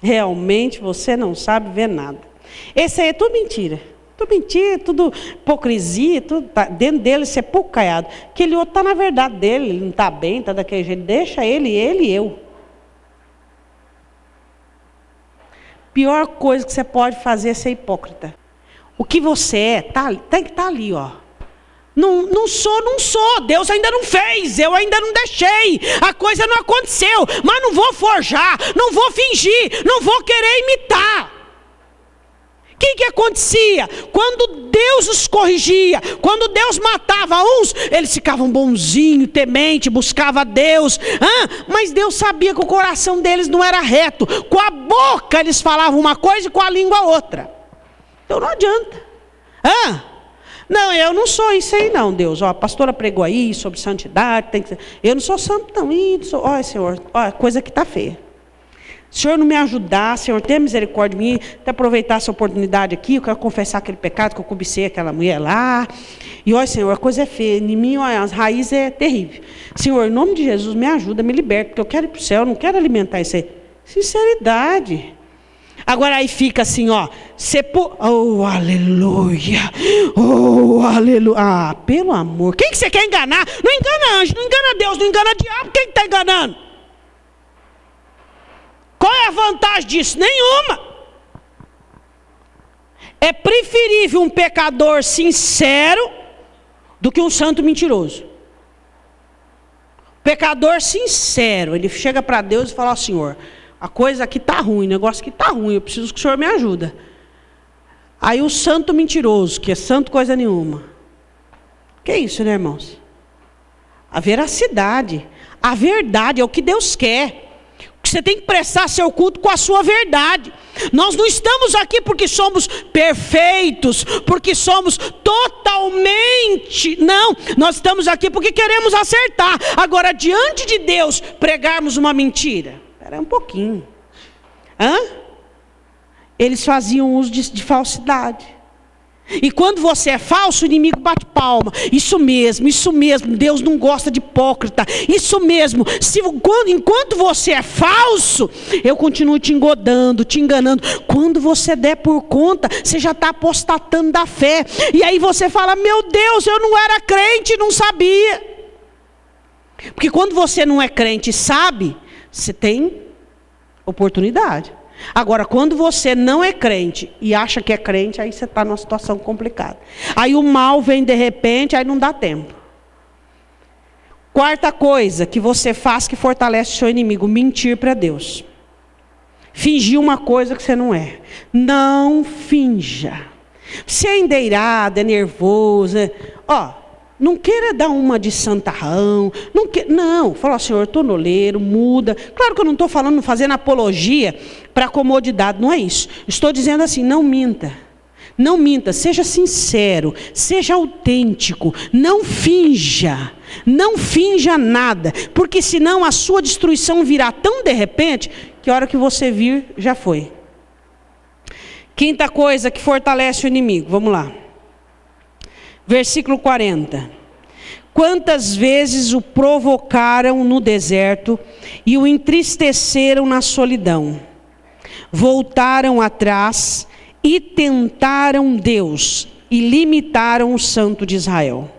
realmente você não sabe ver nada. Esse aí é tudo mentira, tudo hipocrisia, tudo tá, dentro dele isso é pouco caiado. Aquele outro está na verdade dele, ele não está bem, está daquele jeito, deixa ele e eu. Pior coisa que você pode fazer é ser hipócrita. O que você é, tem que estar ali, ó. Não sou. Deus ainda não fez, eu ainda não deixei. A coisa não aconteceu, mas não vou forjar, não vou fingir, não vou querer imitar. O que acontecia? Quando Deus os corrigia, quando Deus matava uns, eles ficavam bonzinhos, temente, buscavam a Deus. Mas Deus sabia que o coração deles não era reto. Com a boca eles falavam uma coisa e com a língua outra. Então não adianta. Não, eu não sou isso aí não, Deus. Ó, a pastora pregou aí sobre santidade. Eu não sou santo não. Olha, Senhor, a coisa que está feia. Senhor, não me ajudar, Senhor, tenha misericórdia de mim, até aproveitar essa oportunidade aqui, eu quero confessar aquele pecado que eu cobicei aquela mulher lá. E olha, Senhor, a coisa é feia, em mim, olha, as raízes é terrível. Senhor, em nome de Jesus, me ajuda, me liberta, porque eu quero ir para o céu, eu não quero alimentar isso aí. Sinceridade. Agora aí fica assim, ó, oh, aleluia, oh, aleluia. Pelo amor, quem que você quer enganar? Não engana anjo, não engana Deus, não engana diabo, quem que está enganando? Qual é a vantagem disso? Nenhuma. É preferível um pecador sincero do que um santo mentiroso. Pecador sincero, ele chega para Deus e fala: ó, Senhor, a coisa aqui está ruim, o negócio aqui está ruim, eu preciso que o Senhor me ajude. Aí o santo mentiroso, que é santo coisa nenhuma. Que é isso, né, irmãos? A veracidade, a verdade é o que Deus quer. Você tem que prestar seu culto com a sua verdade. Nós não estamos aqui porque somos perfeitos, porque somos totalmente. Não, nós estamos aqui porque queremos acertar. Agora, diante de Deus, pregarmos uma mentira. Espera um pouquinho. Eles faziam uso de falsidade. E quando você é falso, o inimigo bate palma. Isso mesmo, Deus não gosta de hipócrita. Isso mesmo, enquanto você é falso, eu continuo te engodando, te enganando. Quando você der por conta, você já está apostatando da fé. E aí você fala: meu Deus, eu não era crente, não sabia. Porque quando você não é crente e sabe, você tem oportunidade. Agora, quando você não é crente e acha que é crente, aí você está numa situação complicada. Aí o mal vem de repente, aí não dá tempo. Quarta coisa que você faz que fortalece o seu inimigo: mentir para Deus. Fingir uma coisa que você não é. Não finja. Você é endeirado, é nervoso. Não queira dar uma de santarrão. Não, fala: Senhor, estou noleiro, muda. Claro que eu não estou fazendo apologia para comodidade, não é isso. Estou dizendo assim: não minta. Não minta, seja sincero, seja autêntico, não finja nada, porque senão a sua destruição virá tão de repente, que a hora que você vir, já foi. Quinta coisa que fortalece o inimigo, vamos lá. Versículo 40. Quantas vezes o provocaram no deserto e o entristeceram na solidão. Voltaram atrás e tentaram Deus e limitaram o Santo de Israel.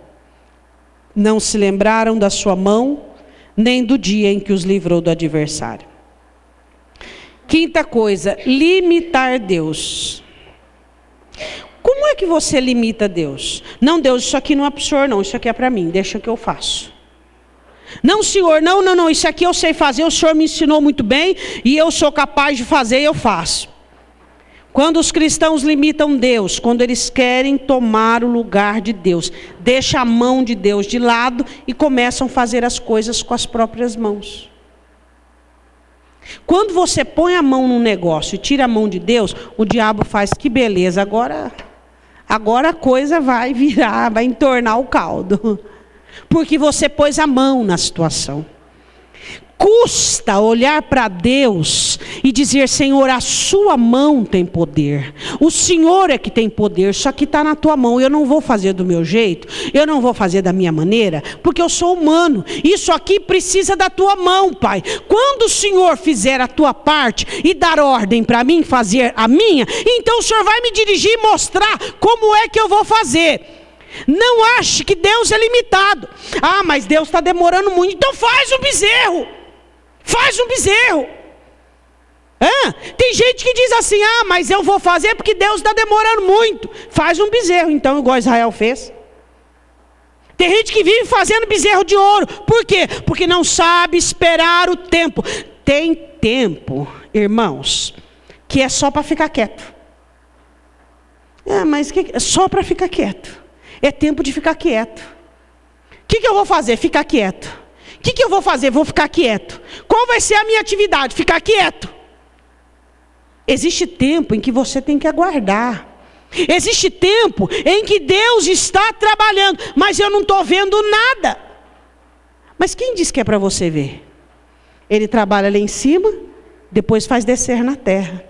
Não se lembraram da sua mão, nem do dia em que os livrou do adversário. Quinta coisa, limitar Deus. Como é que você limita Deus? Não, Deus, isso aqui não é para o Senhor não, isso aqui é para mim, deixa que eu faço. Não, Senhor, não, isso aqui eu sei fazer, o Senhor me ensinou muito bem e eu sou capaz de fazer e eu faço. Quando os cristãos limitam Deus, quando eles querem tomar o lugar de Deus, deixam a mão de Deus de lado e começam a fazer as coisas com as próprias mãos. Quando você põe a mão num negócio e tira a mão de Deus, o diabo faz: que beleza, agora a coisa vai virar, vai entornar o caldo. Porque você pôs a mão na situação. Custa olhar para Deus e dizer: Senhor, a sua mão tem poder. O Senhor é que tem poder, isso aqui está na tua mão. Eu não vou fazer do meu jeito, eu não vou fazer da minha maneira, porque eu sou humano. Isso aqui precisa da tua mão, Pai. Quando o Senhor fizer a tua parte e dar ordem para mim fazer a minha, então o Senhor vai me dirigir e mostrar como é que eu vou fazer. Não ache que Deus é limitado. Mas Deus está demorando muito, então faz um bezerro. Faz um bezerro. Tem gente que diz assim, mas eu vou fazer porque Deus está demorando muito. Faz um bezerro então, igual Israel fez. Tem gente que vive fazendo bezerro de ouro. Por quê? Porque não sabe esperar o tempo. Tem tempo, irmãos, que é só para ficar quieto. Mas é só para ficar quieto. É tempo de ficar quieto. O que eu vou fazer? Ficar quieto. O que eu vou fazer? Vou ficar quieto. Qual vai ser a minha atividade? Ficar quieto. Existe tempo em que você tem que aguardar. Existe tempo em que Deus está trabalhando, mas eu não estou vendo nada. Mas quem disse que é para você ver? Ele trabalha lá em cima, depois faz descer na terra.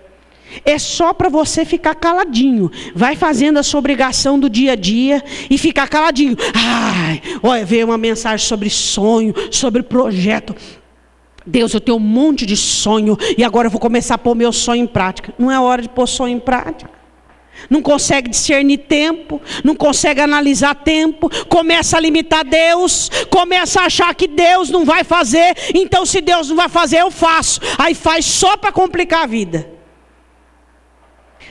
É só para você ficar caladinho. Vai fazendo a sua obrigação do dia a dia e ficar caladinho. Olha, veio uma mensagem sobre sonho, sobre projeto. Deus, eu tenho um monte de sonho e agora eu vou começar a pôr meu sonho em prática. Não é hora de pôr sonho em prática. Não consegue discernir tempo, não consegue analisar tempo, começa a limitar Deus, começa a achar que Deus não vai fazer, então se Deus não vai fazer, eu faço. Aí faz só para complicar a vida.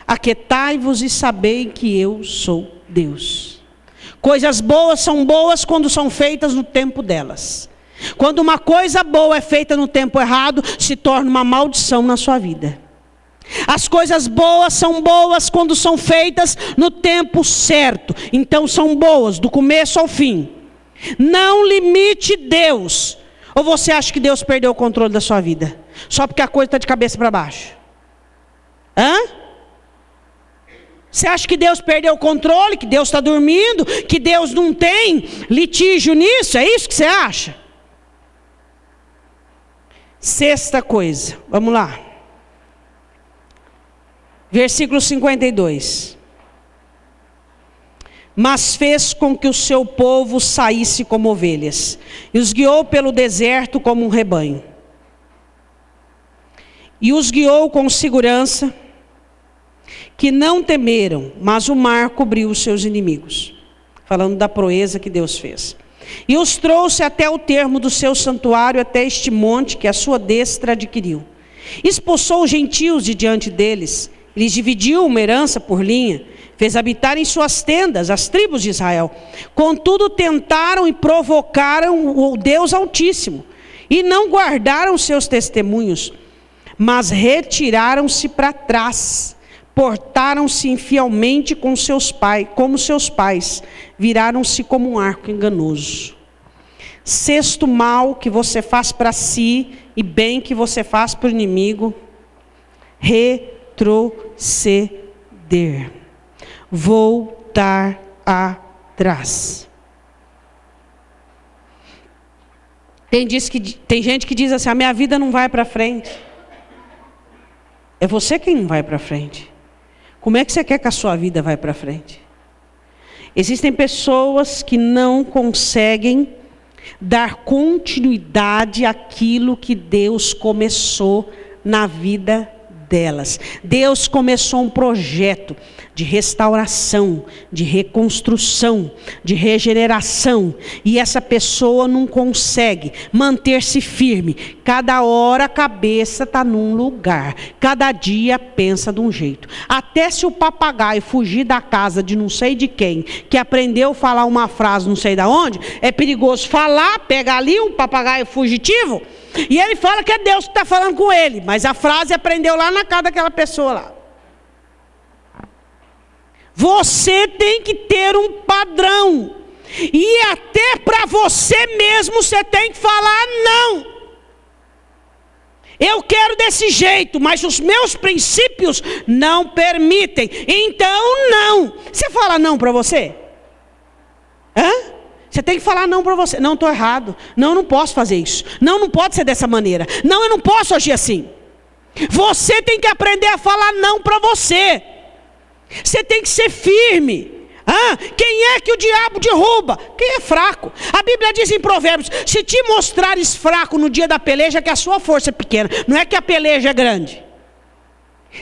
Aquietai-vos e sabei que eu sou Deus. Coisas boas são boas quando são feitas no tempo delas. Quando uma coisa boa é feita no tempo errado, se torna uma maldição na sua vida. As coisas boas são boas quando são feitas no tempo certo. Então são boas, do começo ao fim. Não limite Deus. Ou você acha que Deus perdeu o controle da sua vida? Só porque a coisa está de cabeça para baixo? Você acha que Deus perdeu o controle? Que Deus está dormindo? Que Deus não tem litígio nisso? É isso que você acha? Sexta coisa, vamos lá. Versículo 52. Mas fez com que o seu povo saísse como ovelhas, e os guiou pelo deserto como um rebanho. E os guiou com segurança, que não temeram, mas o mar cobriu os seus inimigos. Falando da proeza que Deus fez. E os trouxe até o termo do seu santuário, até este monte que a sua destra adquiriu. Expulsou os gentios de diante deles, lhes dividiu uma herança por linha, fez habitar em suas tendas as tribos de Israel. Contudo tentaram e provocaram o Deus Altíssimo, e não guardaram seus testemunhos, mas retiraram-se para trás, portaram-se infielmente com seus pais, como seus pais, viraram-se como um arco enganoso. Sexto mal que você faz para si e bem que você faz para o inimigo: retroceder, voltar atrás. Tem gente que diz assim: a minha vida não vai para frente. É você quem não vai para frente. Como é que você quer que a sua vida vá para frente? Existem pessoas que não conseguem dar continuidade àquilo que Deus começou na vida delas. Deus começou um projeto de restauração, de reconstrução, de regeneração, e essa pessoa não consegue manter-se firme. Cada hora a cabeça está num lugar, cada dia pensa de um jeito. Até se o papagaio fugir da casa de não sei de quem, que aprendeu a falar uma frase não sei de onde, é perigoso falar, pega ali um papagaio fugitivo, e ele fala que é Deus que está falando com ele, mas a frase aprendeu lá na casa daquela pessoa lá. Você tem que ter um padrão, e até para você mesmo você tem que falar não. Eu quero desse jeito, mas os meus princípios não permitem, então não. Você fala não para você? Você tem que falar não para você. Não, estou errado. Não, não posso fazer isso. Não, não pode ser dessa maneira. Não, eu não posso agir assim. Você tem que aprender a falar não para você. Você tem que ser firme. Quem é que o diabo derruba? Quem é fraco. A Bíblia diz em Provérbios: se te mostrares fraco no dia da peleja, que a sua força é pequena, não é que a peleja é grande.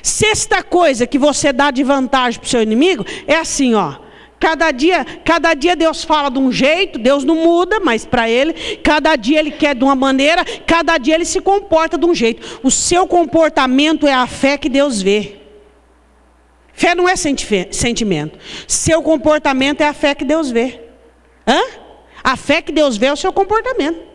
Sexta coisa que você dá de vantagem para o seu inimigo é assim, Cada dia Deus fala de um jeito, Deus não muda, mas para Ele, cada dia Ele quer de uma maneira, cada dia Ele se comporta de um jeito. O seu comportamento é a fé que Deus vê. Fé não é sentimento. Seu comportamento é a fé que Deus vê. A fé que Deus vê é o seu comportamento.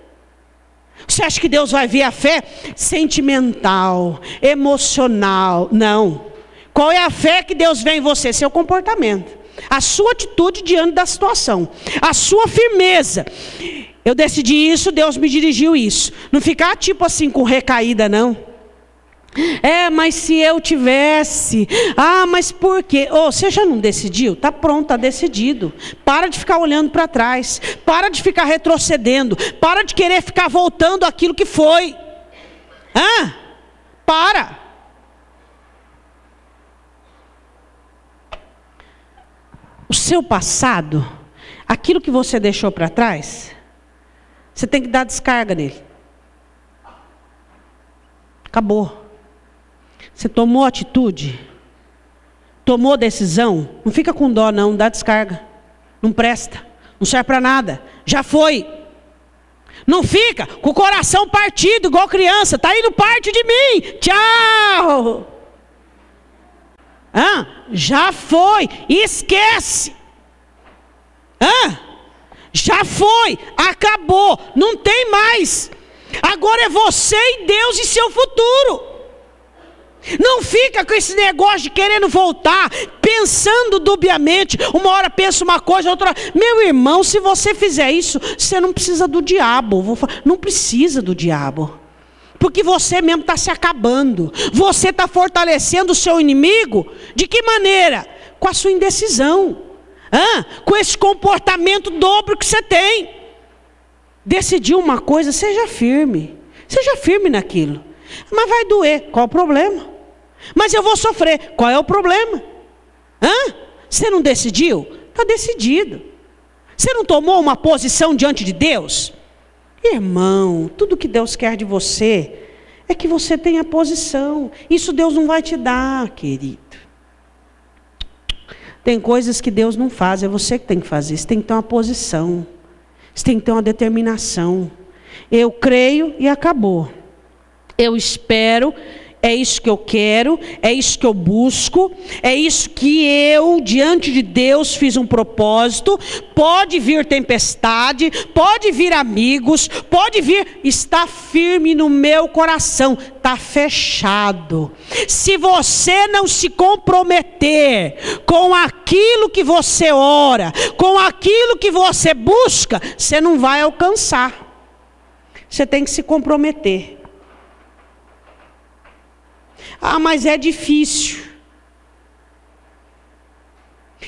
Você acha que Deus vai ver a fé sentimental, emocional? Não. Qual é a fé que Deus vê em você? Seu comportamento. A sua atitude diante da situação. A sua firmeza. Eu decidi isso, Deus me dirigiu isso. Não ficar tipo assim com recaída, não. Mas se eu tivesse... mas por quê? Você já não decidiu? Está pronto, está decidido. Para de ficar olhando para trás. Para de ficar retrocedendo. Para de querer ficar voltando àquilo que foi. Para. O seu passado, aquilo que você deixou para trás, você tem que dar descarga nele. Acabou. Você tomou atitude, tomou decisão, não fica com dó não, dá descarga. Não presta, não serve para nada, já foi. Não fica com o coração partido igual criança, está indo parte de mim, tchau. Já foi, esquece. Já foi, acabou, não tem mais. Agora é você e Deus e seu futuro. Não fica com esse negócio de querendo voltar, pensando dubiamente. Uma hora pensa uma coisa, outra hora... Meu irmão, se você fizer isso, você não precisa do diabo. Não precisa do diabo. Porque você mesmo está se acabando. Você está fortalecendo o seu inimigo. De que maneira? Com a sua indecisão. Com esse comportamento dobro que você tem. Decidiu uma coisa, seja firme. Seja firme naquilo. Mas vai doer, qual o problema? Mas eu vou sofrer, qual é o problema? Você não decidiu? Está decidido. Você não tomou uma posição diante de Deus? Irmão, tudo que Deus quer de você é que você tenha posição. Isso Deus não vai te dar, querido. Tem coisas que Deus não faz, é você que tem que fazer. Você tem que ter uma posição. Você tem que ter uma determinação. Eu creio e acabou. Eu espero, é isso que eu quero, é isso que eu busco, é isso que eu, diante de Deus, fiz um propósito. Pode vir tempestade, pode vir amigos, pode vir, está firme no meu coração, está fechado. Se você não se comprometer com aquilo que você ora, com aquilo que você busca, você não vai alcançar. Você tem que se comprometer. Mas é difícil.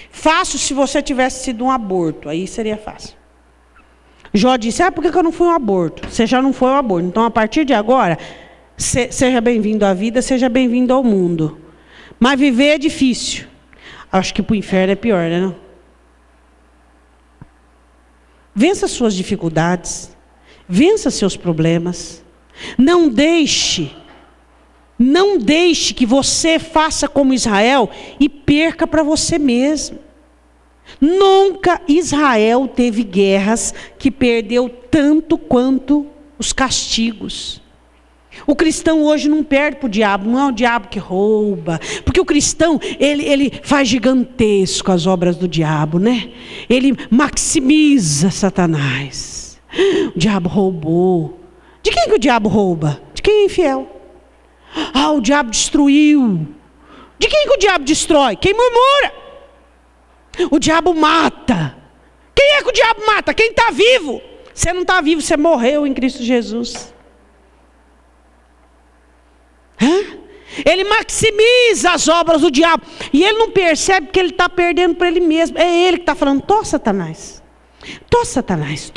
Fácil se você tivesse sido um aborto, aí seria fácil. Jó disse, por que eu não fui um aborto? Você já não foi um aborto, então a partir de agora, seja bem-vindo à vida, seja bem-vindo ao mundo. Mas viver é difícil. Acho que para o inferno é pior, né? Não? Vença suas dificuldades, vença seus problemas. Não deixe que você faça como Israel e perca para você mesmo. Nunca Israel teve guerras que perdeu tanto quanto os castigos. O cristão hoje não perde para o diabo, não é o diabo que rouba. Porque o cristão, ele faz gigantesco as obras do diabo, né? Ele maximiza Satanás. O diabo roubou. De quem que o diabo rouba? De quem é infiel. O diabo destruiu. De quem que o diabo destrói? Quem murmura. O diabo mata. Quem é que o diabo mata? Quem está vivo. Você não está vivo, você morreu em Cristo Jesus. Ele maximiza as obras do diabo. E ele não percebe que ele está perdendo para ele mesmo. É ele que está falando, Satanás. Satanás,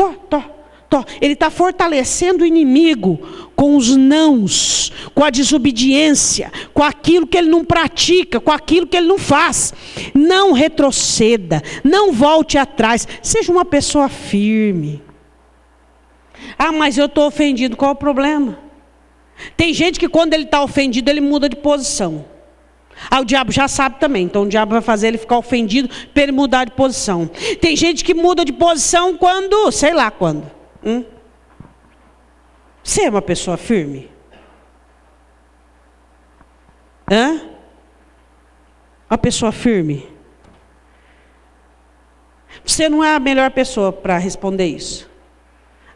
Ele está fortalecendo o inimigo com os nãos, com a desobediência, com aquilo que ele não pratica, com aquilo que ele não faz. Não retroceda, não volte atrás, seja uma pessoa firme. Mas eu estou ofendido, qual é o problema? Tem gente que quando ele está ofendido, ele muda de posição. Aí o diabo já sabe também, então o diabo vai fazer ele ficar ofendido para ele mudar de posição. Tem gente que muda de posição quando, sei lá quando. Você é uma pessoa firme? Uma pessoa firme? Você não é a melhor pessoa para responder isso.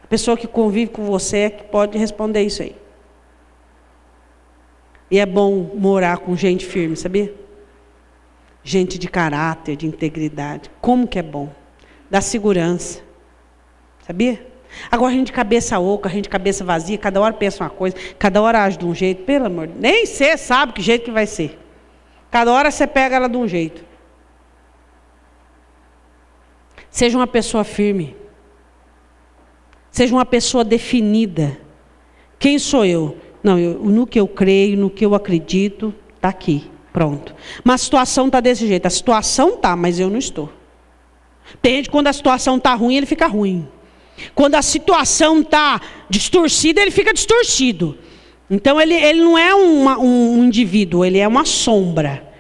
A pessoa que convive com você é que pode responder isso aí. E é bom morar com gente firme, sabia? Gente de caráter, de integridade. Como que é bom? Dá segurança. Sabia? Agora a gente de cabeça oca, a gente de cabeça vazia, cada hora pensa uma coisa, cada hora age de um jeito, pelo amor de Deus. Nem você sabe que jeito que vai ser. Cada hora você pega ela de um jeito. Seja uma pessoa firme. Seja uma pessoa definida. Quem sou eu? Não, no que eu creio, no que eu acredito, está aqui, pronto. Mas a situação está desse jeito. A situação está, mas eu não estou. Tem gente que quando a situação está ruim, ele fica ruim. Quando a situação está distorcida, ele fica distorcido. Então ele não é um indivíduo, ele é uma sombra.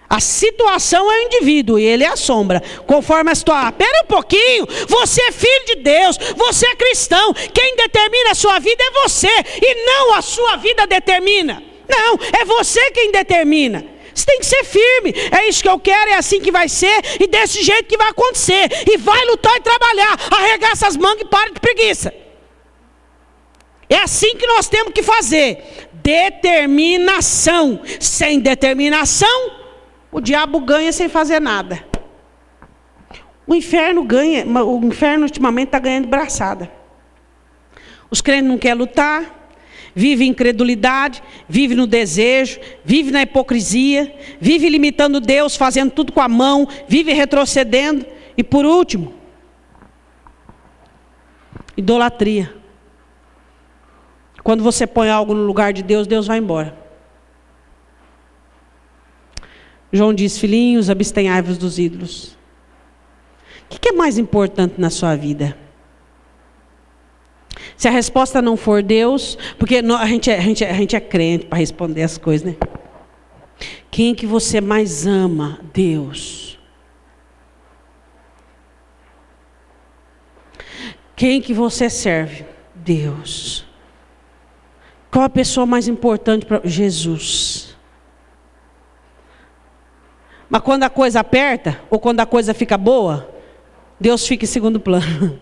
A situação é o indivíduo e ele é a sombra. Conforme a situação. Espera um pouquinho, você é filho de Deus, você é cristão. Quem determina a sua vida é você. E não a sua vida determina. Não, é você quem determina. Você tem que ser firme. É isso que eu quero, é assim que vai ser. E desse jeito que vai acontecer. E vai lutar e trabalhar. Arregaça as mangas e para de preguiça. É assim que nós temos que fazer. Determinação. Sem determinação, o diabo ganha sem fazer nada. O inferno ganha. O inferno ultimamente está ganhando de braçada. Os crentes não querem lutar. Vive em incredulidade, vive no desejo, vive na hipocrisia, vive limitando Deus, fazendo tudo com a mão, vive retrocedendo. E por último, idolatria. Quando você põe algo no lugar de Deus, Deus vai embora. João diz: filhinhos, abstenhai-vos dos ídolos. O que é mais importante na sua vida? Se a resposta não for Deus, porque a gente é crente para responder as coisas, né? Quem que você mais ama? Deus. Quem que você serve? Deus. Qual a pessoa mais importante para Jesus? Mas quando a coisa aperta, ou quando a coisa fica boa, Deus fica em segundo plano.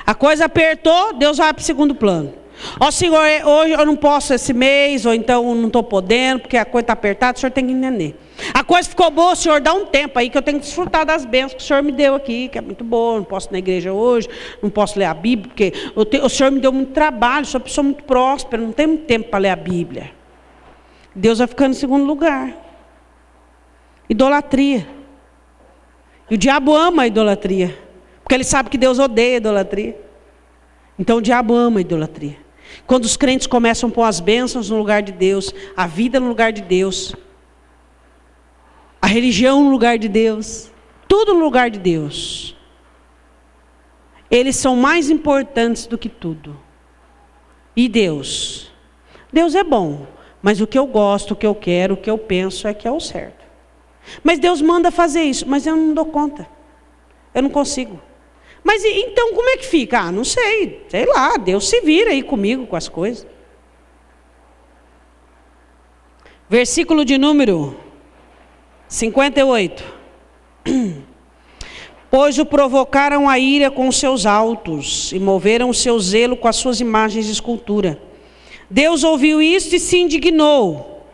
A coisa apertou, Deus vai para o segundo plano. Ó Senhor, hoje eu não posso esse mês, ou então não estou podendo, porque a coisa está apertada, o Senhor tem que entender. A coisa ficou boa, o Senhor dá um tempo aí que eu tenho que desfrutar das bênçãos que o Senhor me deu aqui, que é muito boa. Não posso ir na igreja hoje, não posso ler a Bíblia, porque o Senhor me deu muito trabalho, sou uma pessoa muito próspera, não tenho muito tempo para ler a Bíblia. Deus vai ficando em segundo lugar. Idolatria. E o diabo ama a idolatria. Porque ele sabe que Deus odeia a idolatria. Então o diabo ama a idolatria. Quando os crentes começam a pôr as bênçãos no lugar de Deus, a vida no lugar de Deus, a religião no lugar de Deus, tudo no lugar de Deus, eles são mais importantes do que tudo. E Deus? Deus é bom, mas o que eu gosto, o que eu quero, o que eu penso é que é o certo. Mas Deus manda fazer isso, mas eu não dou conta. Eu não consigo. Mas então como é que fica? Ah, não sei. Sei lá, Deus se vira aí comigo com as coisas. Versículo de número 58. Pois o provocaram a ira com os seus altos e moveram o seu zelo com as suas imagens de escultura. Deus ouviu isto e se indignou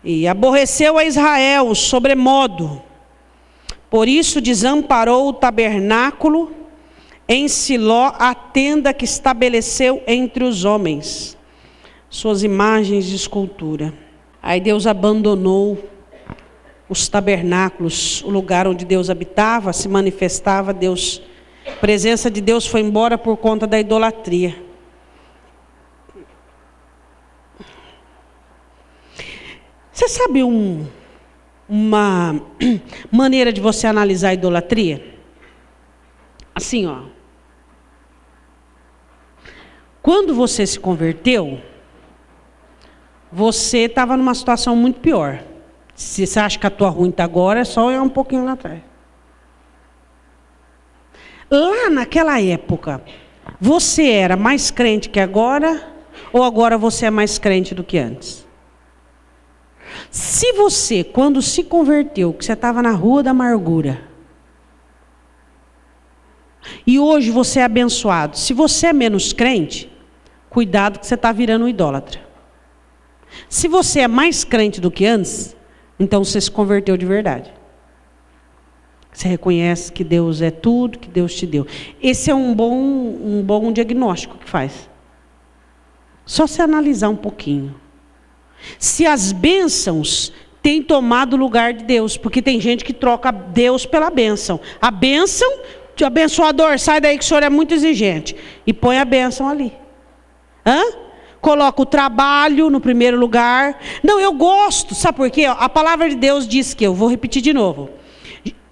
e aborreceu a Israel sobremodo. Por isso desamparou o tabernáculo em Siló, a tenda que estabeleceu entre os homens, suas imagens de escultura. Aí Deus abandonou os tabernáculos, o lugar onde Deus habitava, se manifestava. A presença de Deus foi embora por conta da idolatria. Você sabe uma maneira de você analisar a idolatria? Assim, ó. Quando você se converteu, você estava numa situação muito pior. Se você acha que a tua ruim está agora, é só olhar um pouquinho lá atrás. Lá naquela época, você era mais crente que agora, ou agora você é mais crente do que antes? Se você, quando se converteu, que você estava na rua da amargura, e hoje você é abençoado, se você é menos crente, cuidado que você está virando um idólatra. Se você é mais crente do que antes, então você se converteu de verdade. Você reconhece que Deus é tudo, que Deus te deu. Esse é um bom diagnóstico que faz. Só se analisar um pouquinho. Se as bênçãos têm tomado o lugar de Deus, porque tem gente que troca Deus pela bênção. A bênção, o abençoador, sai daí que o senhor é muito exigente. E põe a bênção ali. Coloca o trabalho no primeiro lugar. Não, eu gosto, sabe por quê? A palavra de Deus diz que, eu vou repetir de novo.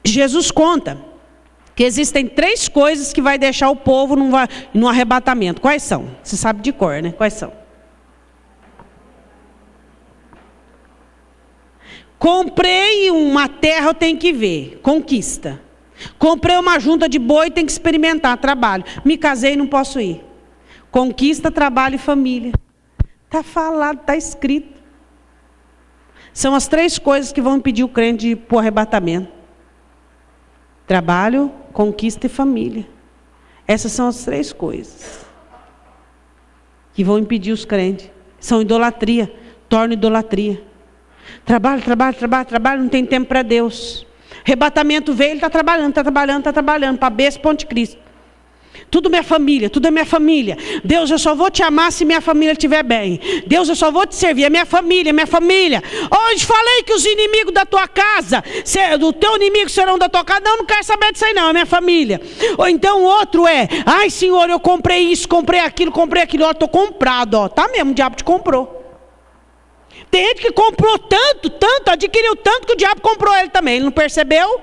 Jesus conta que existem 3 coisas que vai deixar o povo no arrebatamento. Quais são? Você sabe de cor, né? Quais são? Comprei uma terra, eu tenho que ver. Conquista. Comprei uma junta de boi, tem que experimentar. Trabalho. Me casei, não posso ir. Conquista, trabalho e família. Está falado, está escrito. São as 3 coisas que vão impedir o crente de ir para o arrebatamento. Trabalho, conquista e família. Essas são as 3 coisas que vão impedir os crentes. São idolatria, torna idolatria. Trabalho, não tem tempo para Deus. Arrebatamento veio, ele está trabalhando, para a besta Ponte Cristo. Tudo minha família, tudo é minha família. Deus, eu só vou te amar se minha família estiver bem. Deus, eu só vou te servir, é minha família, minha família. Hoje falei que os inimigos da tua casa, do teu inimigo serão da tua casa. Não quero saber disso aí não, é minha família. Ou então outro ai Senhor, eu comprei isso, comprei aquilo, ó, estou comprado, ó. Tá mesmo, o diabo te comprou. Tem gente que comprou tanto, adquiriu tanto que o diabo comprou ele também. Ele não percebeu?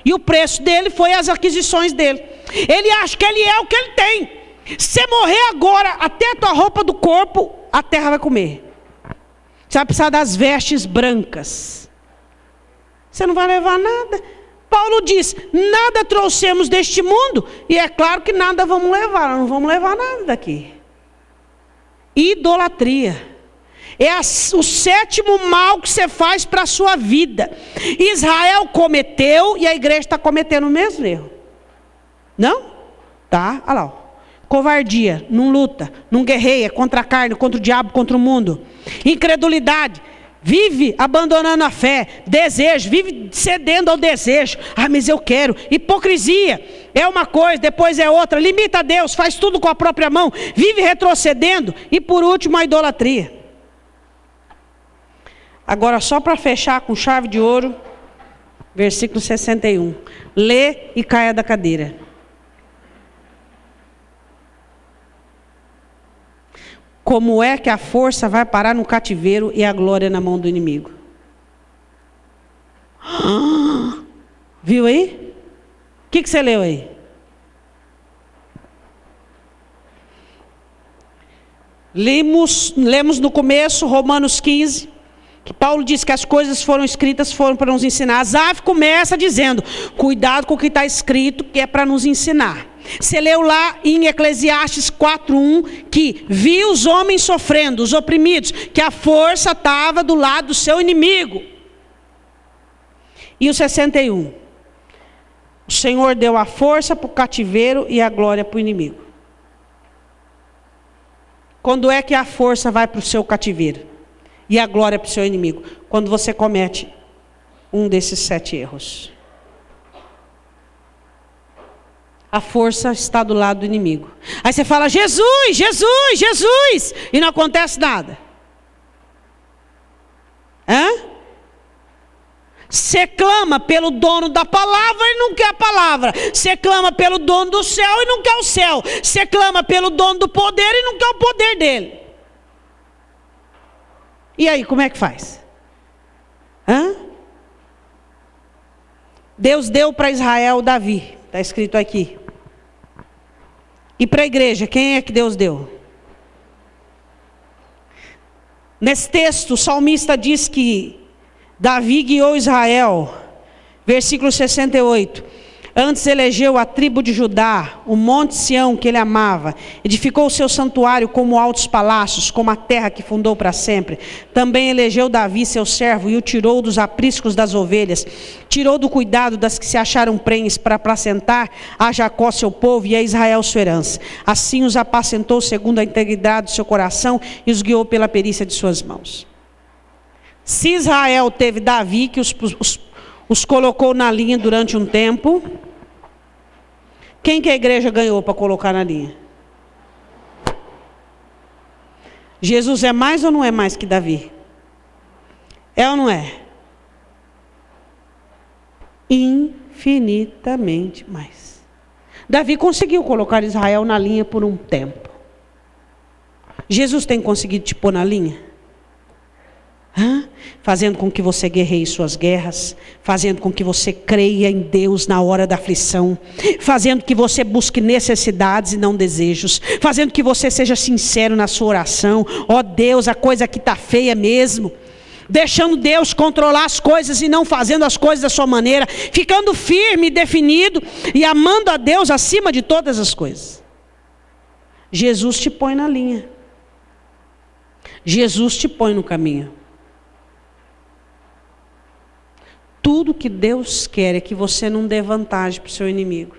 E o preço dele foi as aquisições dele. Ele acha que ele é o que ele tem. Se morrer agora, até a tua roupa do corpo, a terra vai comer. Você vai precisar das vestes brancas. Você não vai levar nada. Paulo diz, nada trouxemos deste mundo. E é claro que nada vamos levar. Nós não vamos levar nada daqui. Idolatria. É o 7º mal que você faz para a sua vida. Israel cometeu e a igreja está cometendo o mesmo erro. Não? Tá, olha lá. Ó. Covardia, não luta, não guerreia contra a carne, contra o diabo, contra o mundo. Incredulidade, vive abandonando a fé. Desejo, vive cedendo ao desejo. Mas eu quero. Hipocrisia, é uma coisa, depois é outra. Limita a Deus, faz tudo com a própria mão. Vive retrocedendo. E por último, a idolatria. Agora, só para fechar com chave de ouro, versículo 61. Lê e caia da cadeira. Como é que a força vai parar no cativeiro e a glória na mão do inimigo? Viu aí? O que você leu aí? Lemos no começo, Romanos 15, que Paulo diz que as coisas foram escritas, foram para nos ensinar. Asaf começa dizendo, cuidado com o que está escrito, que é para nos ensinar. Você leu lá em Eclesiastes 4:1, que viu os homens sofrendo, os oprimidos, que a força estava do lado do seu inimigo. E o 61, o Senhor deu a força para o cativeiro e a glória para o inimigo. Quando é que a força vai para o seu cativeiro? E a glória para o seu inimigo? Quando você comete um desses 7 erros. A força está do lado do inimigo. Aí você fala, Jesus, Jesus, Jesus. E não acontece nada. Você clama pelo dono da palavra e não quer a palavra. Você clama pelo dono do céu e não quer o céu. Você clama pelo dono do poder e não quer o poder dele. E aí, como é que faz? Deus deu para Israel Davi. Está escrito aqui. E para a igreja, quem é que Deus deu? Nesse texto, o salmista diz que Davi guiou Israel, versículo 68. Antes elegeu a tribo de Judá, o monte Sião que ele amava, edificou o seu santuário como altos palácios, como a terra que fundou para sempre. Também elegeu Davi seu servo e o tirou dos apriscos das ovelhas, tirou do cuidado das que se acharam prenhes para apacentar a Jacó seu povo e a Israel sua herança. Assim os apacentou segundo a integridade do seu coração e os guiou pela perícia de suas mãos. Se Israel teve Davi que os colocou na linha durante um tempo, quem que a igreja ganhou para colocar na linha? Jesus é mais ou não é mais que Davi? É ou não é? Infinitamente mais. Davi conseguiu colocar Israel na linha por um tempo. Jesus tem conseguido te pôr na linha? Fazendo com que você guerreie suas guerras, fazendo com que você creia em Deus na hora da aflição, fazendo que você busque necessidades e não desejos, fazendo que você seja sincero na sua oração. Ó Deus, a coisa aqui está feia mesmo. Deixando Deus controlar as coisas e não fazendo as coisas da sua maneira, ficando firme e definido e amando a Deus acima de todas as coisas. Jesus te põe na linha. Jesus te põe no caminho. Tudo que Deus quer é que você não dê vantagem para o seu inimigo.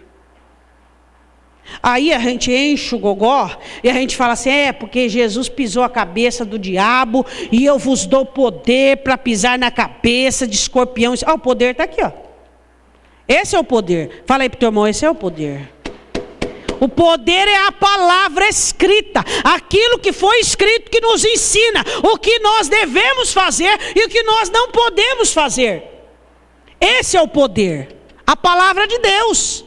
Aí a gente enche o gogó e a gente fala assim, porque Jesus pisou a cabeça do diabo e eu vos dou poder para pisar na cabeça de escorpião. O poder está aqui, ó. Esse é o poder. Fala aí para o teu irmão, esse é o poder. O poder é a palavra escrita, aquilo que foi escrito que nos ensina o que nós devemos fazer e o que nós não podemos fazer. Esse é o poder, a palavra de Deus.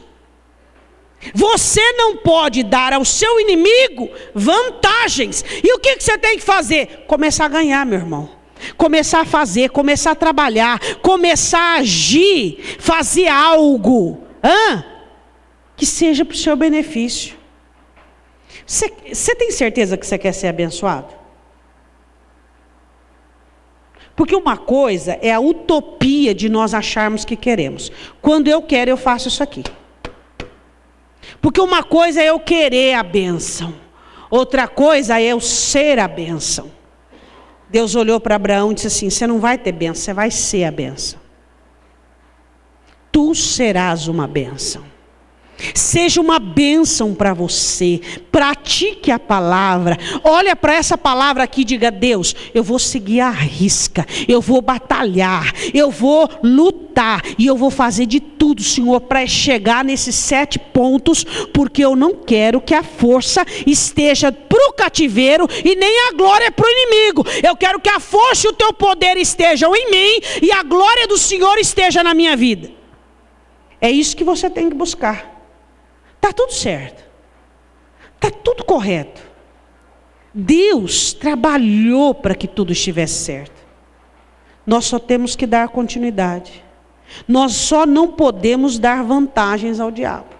Você não pode dar ao seu inimigo vantagens. E o que você tem que fazer? Começar a ganhar, meu irmão. Começar a fazer, começar a trabalhar, começar a agir, fazer algo que seja para o seu benefício. Você tem certeza que você quer ser abençoado? Porque uma coisa é a utopia de nós acharmos que queremos. Quando eu quero, eu faço isso aqui. Porque uma coisa é eu querer a bênção. Outra coisa é eu ser a bênção. Deus olhou para Abraão e disse assim, você não vai ter bênção, você vai ser a bênção. Tu serás uma bênção. Seja uma bênção para você, pratique a palavra, olha para essa palavra aqui e diga, Deus, eu vou seguir a risca, eu vou batalhar, eu vou lutar e eu vou fazer de tudo, Senhor, para chegar nesses 7 pontos, porque eu não quero que a força esteja para o cativeiro e nem a glória para o inimigo. Eu quero que a força e o teu poder estejam em mim e a glória do Senhor esteja na minha vida. É isso que você tem que buscar. Está tudo certo. Está tudo correto. Deus trabalhou para que tudo estivesse certo. Nós só temos que dar continuidade. Nós só não podemos dar vantagens ao diabo.